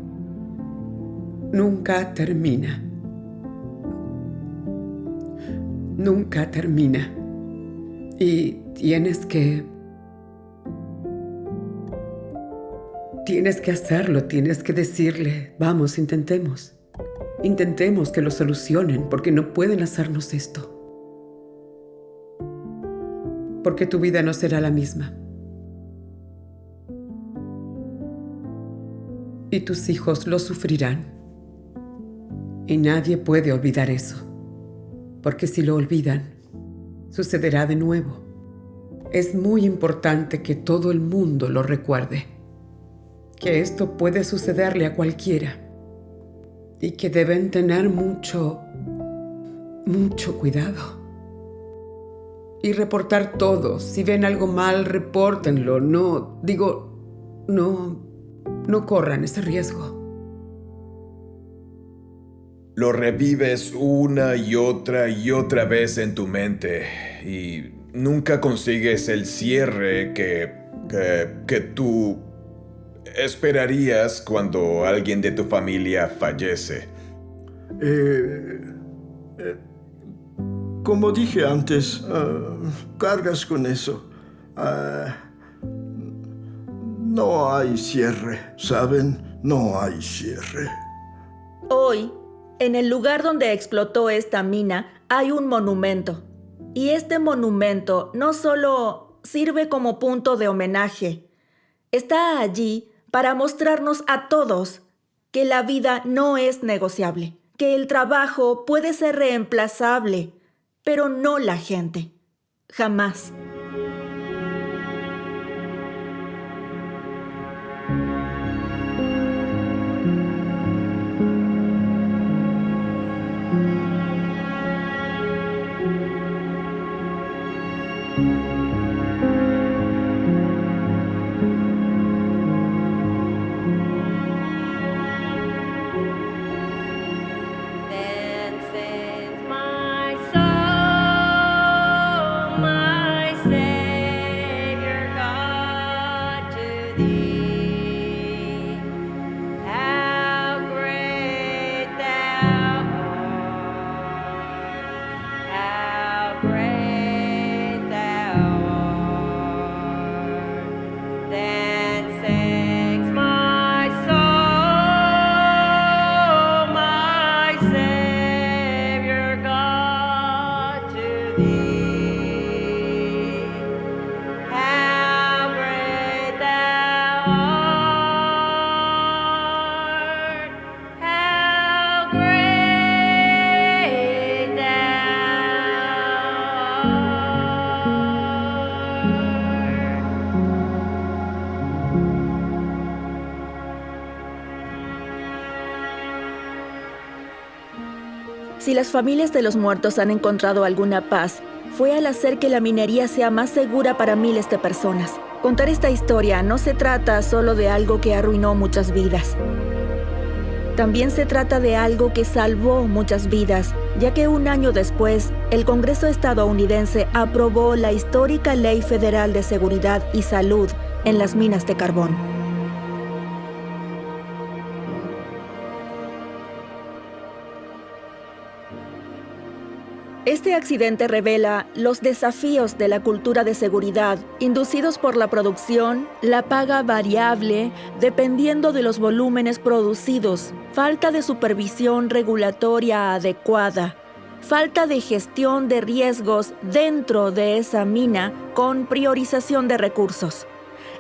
nunca termina. Nunca termina. Y tienes que hacerlo, tienes que decirle, vamos, intentemos. Intentemos que lo solucionen, porque no pueden hacernos esto. Porque tu vida no será la misma. Y tus hijos lo sufrirán. Y nadie puede olvidar eso. Porque si lo olvidan, sucederá de nuevo. Es muy importante que todo el mundo lo recuerde. Que esto puede sucederle a cualquiera. Y que deben tener mucho cuidado. Y reportar todo. Si ven algo mal, repórtenlo. No corran ese riesgo. Lo revives una y otra vez en tu mente y nunca consigues el cierre que tú esperarías cuando alguien de tu familia fallece. Como dije antes, cargas con eso. No hay cierre, ¿saben? No hay cierre. Hoy, en el lugar donde explotó esta mina, hay un monumento. Y este monumento no solo sirve como punto de homenaje, está allí para mostrarnos a todos que la vida no es negociable, que el trabajo puede ser reemplazable, pero no la gente. Jamás. Si las familias de los muertos han encontrado alguna paz, fue al hacer que la minería sea más segura para miles de personas. Contar esta historia no se trata solo de algo que arruinó muchas vidas. También se trata de algo que salvó muchas vidas, ya que un año después, el Congreso estadounidense aprobó la histórica Ley Federal de Seguridad y Salud en las minas de carbón. Este accidente revela los desafíos de la cultura de seguridad, inducidos por la producción, la paga variable, dependiendo de los volúmenes producidos, falta de supervisión regulatoria adecuada, falta de gestión de riesgos dentro de esa mina con priorización de recursos.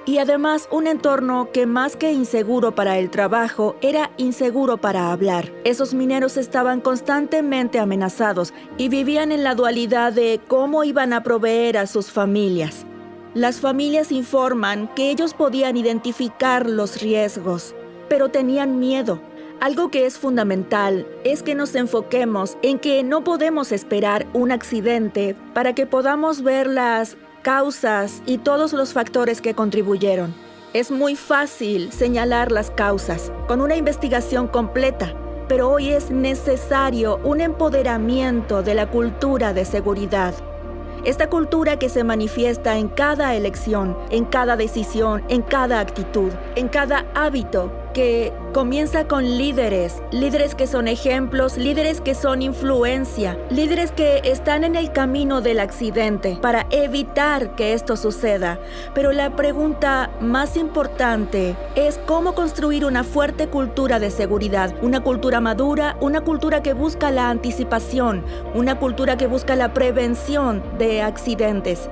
Y además un entorno que más que inseguro para el trabajo, era inseguro para hablar. Esos mineros estaban constantemente amenazados y vivían en la dualidad de cómo iban a proveer a sus familias. Las familias informan que ellos podían identificar los riesgos, pero tenían miedo. Algo que es fundamental es que nos enfoquemos en que no podemos esperar un accidente para que podamos ver las causas y todos los factores que contribuyeron. Es muy fácil señalar las causas con una investigación completa, pero hoy es necesario un empoderamiento de la cultura de seguridad. Esta cultura que se manifiesta en cada elección, en cada decisión, en cada actitud, en cada hábito que comienza con líderes que son ejemplos, líderes que son influencia, líderes que están en el camino del accidente para evitar que esto suceda. Pero la pregunta más importante es cómo construir una fuerte cultura de seguridad, una cultura madura, una cultura que busca la anticipación, una cultura que busca la prevención de accidentes.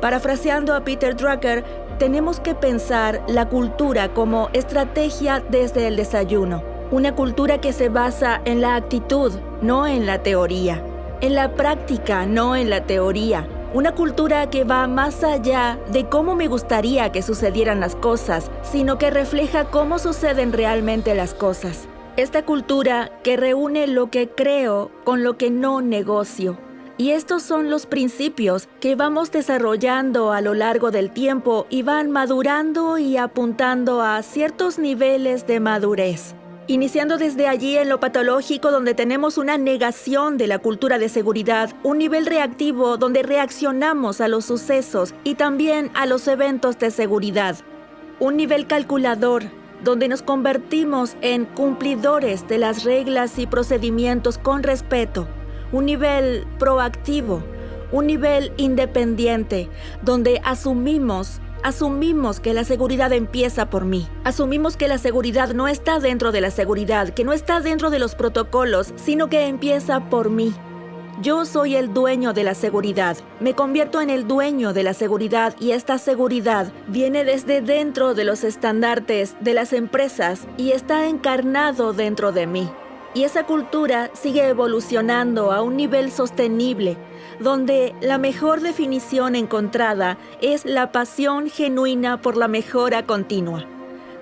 Parafraseando a Peter Drucker, tenemos que pensar la cultura como estrategia desde el desayuno. Una cultura que se basa en la actitud, no en la teoría. En la práctica, no en la teoría. Una cultura que va más allá de cómo me gustaría que sucedieran las cosas, sino que refleja cómo suceden realmente las cosas. Esta cultura que reúne lo que creo con lo que no negocio. Y estos son los principios que vamos desarrollando a lo largo del tiempo y van madurando y apuntando a ciertos niveles de madurez. Iniciando desde allí en lo patológico, donde tenemos una negación de la cultura de seguridad, un nivel reactivo donde reaccionamos a los sucesos y también a los eventos de seguridad. Un nivel calculador, donde nos convertimos en cumplidores de las reglas y procedimientos con respeto. Un nivel proactivo, un nivel independiente, donde asumimos que la seguridad empieza por mí. Asumimos que la seguridad no está dentro de la seguridad, que no está dentro de los protocolos, sino que empieza por mí. Yo soy el dueño de la seguridad. Me convierto en el dueño de la seguridad y esta seguridad viene desde dentro de los estandartes de las empresas y está encarnado dentro de mí. Y esa cultura sigue evolucionando a un nivel sostenible, donde la mejor definición encontrada es la pasión genuina por la mejora continua.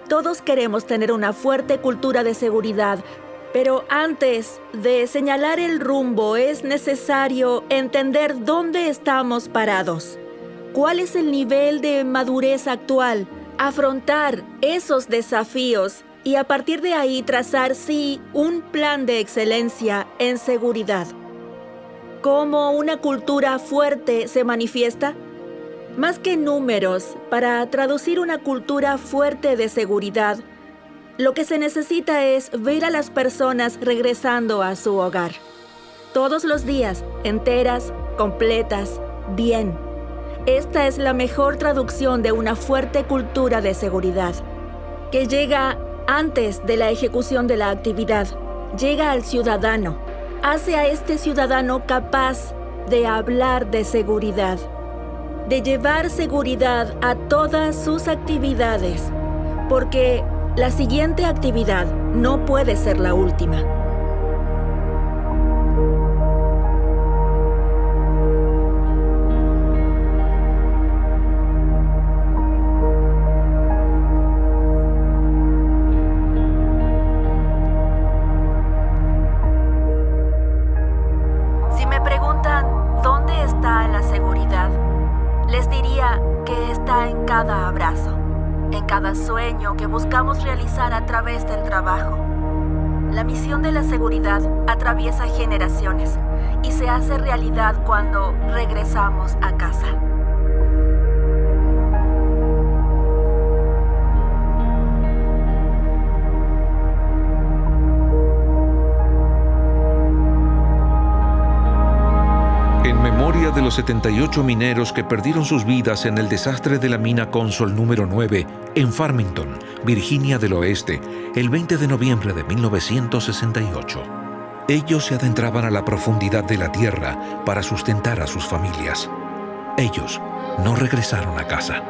Todos queremos tener una fuerte cultura de seguridad, pero antes de señalar el rumbo es necesario entender dónde estamos parados. ¿Cuál es el nivel de madurez actual? Afrontar esos desafíos y a partir de ahí trazar, sí, un plan de excelencia en seguridad. ¿Cómo una cultura fuerte se manifiesta? Más que números, para traducir una cultura fuerte de seguridad, lo que se necesita es ver a las personas regresando a su hogar. Todos los días, enteras, completas, bien. Esta es la mejor traducción de una fuerte cultura de seguridad, que llega antes de la ejecución de la actividad, llega al ciudadano, hace a este ciudadano capaz de hablar de seguridad, de llevar seguridad a todas sus actividades, porque la siguiente actividad no puede ser la última. Cada abrazo, en cada sueño que buscamos realizar a través del trabajo. La misión de la seguridad atraviesa generaciones y se hace realidad cuando regresamos a casa. En memoria de los 78 mineros que perdieron sus vidas en el desastre de la mina Consol número 9 en Farmington, Virginia del Oeste, el 20 de noviembre de 1968. Ellos se adentraban a la profundidad de la tierra para sustentar a sus familias. Ellos no regresaron a casa.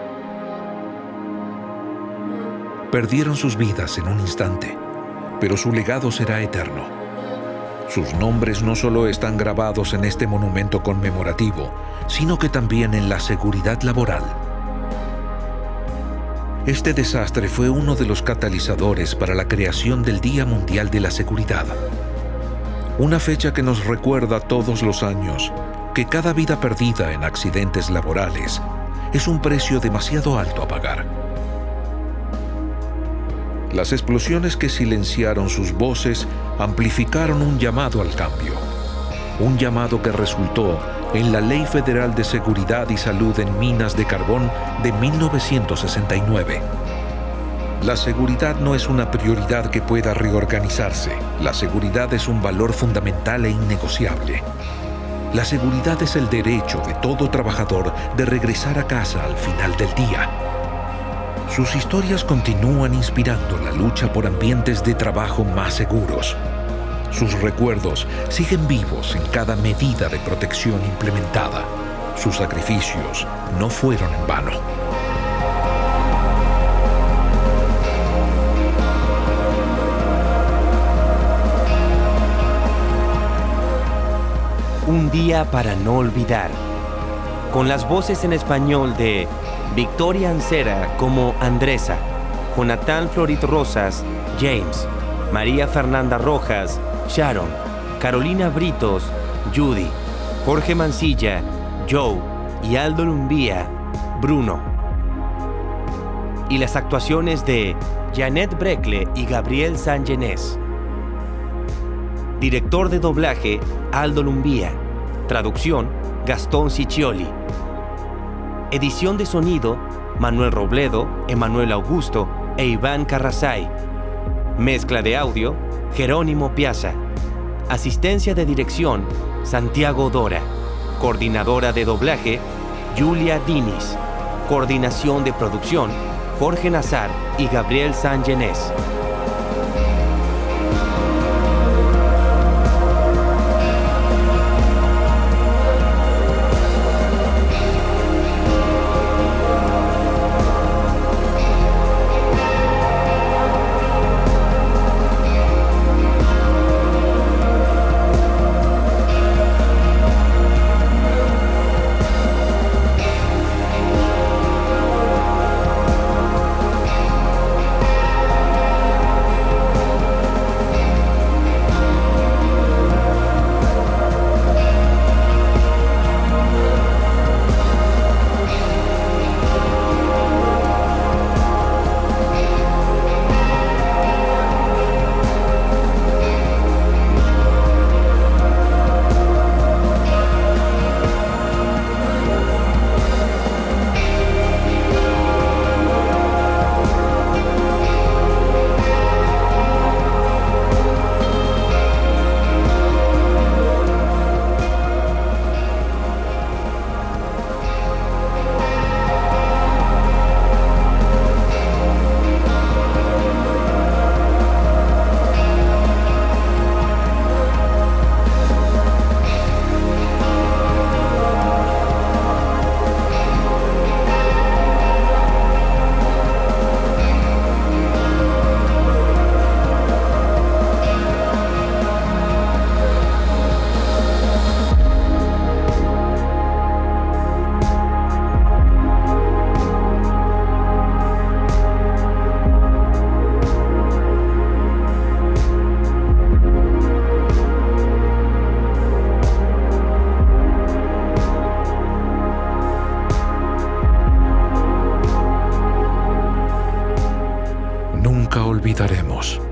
Perdieron sus vidas en un instante, pero su legado será eterno. Sus nombres no solo están grabados en este monumento conmemorativo, sino que también en la seguridad laboral. Este desastre fue uno de los catalizadores para la creación del Día Mundial de la Seguridad. Una fecha que nos recuerda todos los años que cada vida perdida en accidentes laborales es un precio demasiado alto a pagar. Las explosiones que silenciaron sus voces amplificaron un llamado al cambio. Un llamado que resultó en la Ley Federal de Seguridad y Salud en Minas de Carbón de 1969. La seguridad no es una prioridad que pueda reorganizarse. La seguridad es un valor fundamental e innegociable. La seguridad es el derecho de todo trabajador de regresar a casa al final del día. Sus historias continúan inspirando la lucha por ambientes de trabajo más seguros. Sus recuerdos siguen vivos en cada medida de protección implementada. Sus sacrificios no fueron en vano. Un día para no olvidar. Con las voces en español de Victoria Ancera como Andresa, Jonathan Florit Rosas, James, María Fernanda Rojas, Sharon, Carolina Britos, Judy, Jorge Mancilla, Joe y Aldo Lumbía, Bruno. Y las actuaciones de Janet Breckle y Gabriel Sangenés. Director de doblaje, Aldo Lumbía. Traducción, Gastón Ciccioli. Edición de sonido, Manuel Robledo, Emanuel Augusto e Iván Carrasay. Mezcla de audio, Jerónimo Piazza. Asistencia de dirección, Santiago Dora. Coordinadora de doblaje, Julia Diniz. Coordinación de producción, Jorge Nazar y Gabriel Sangenés. Nunca olvidaremos.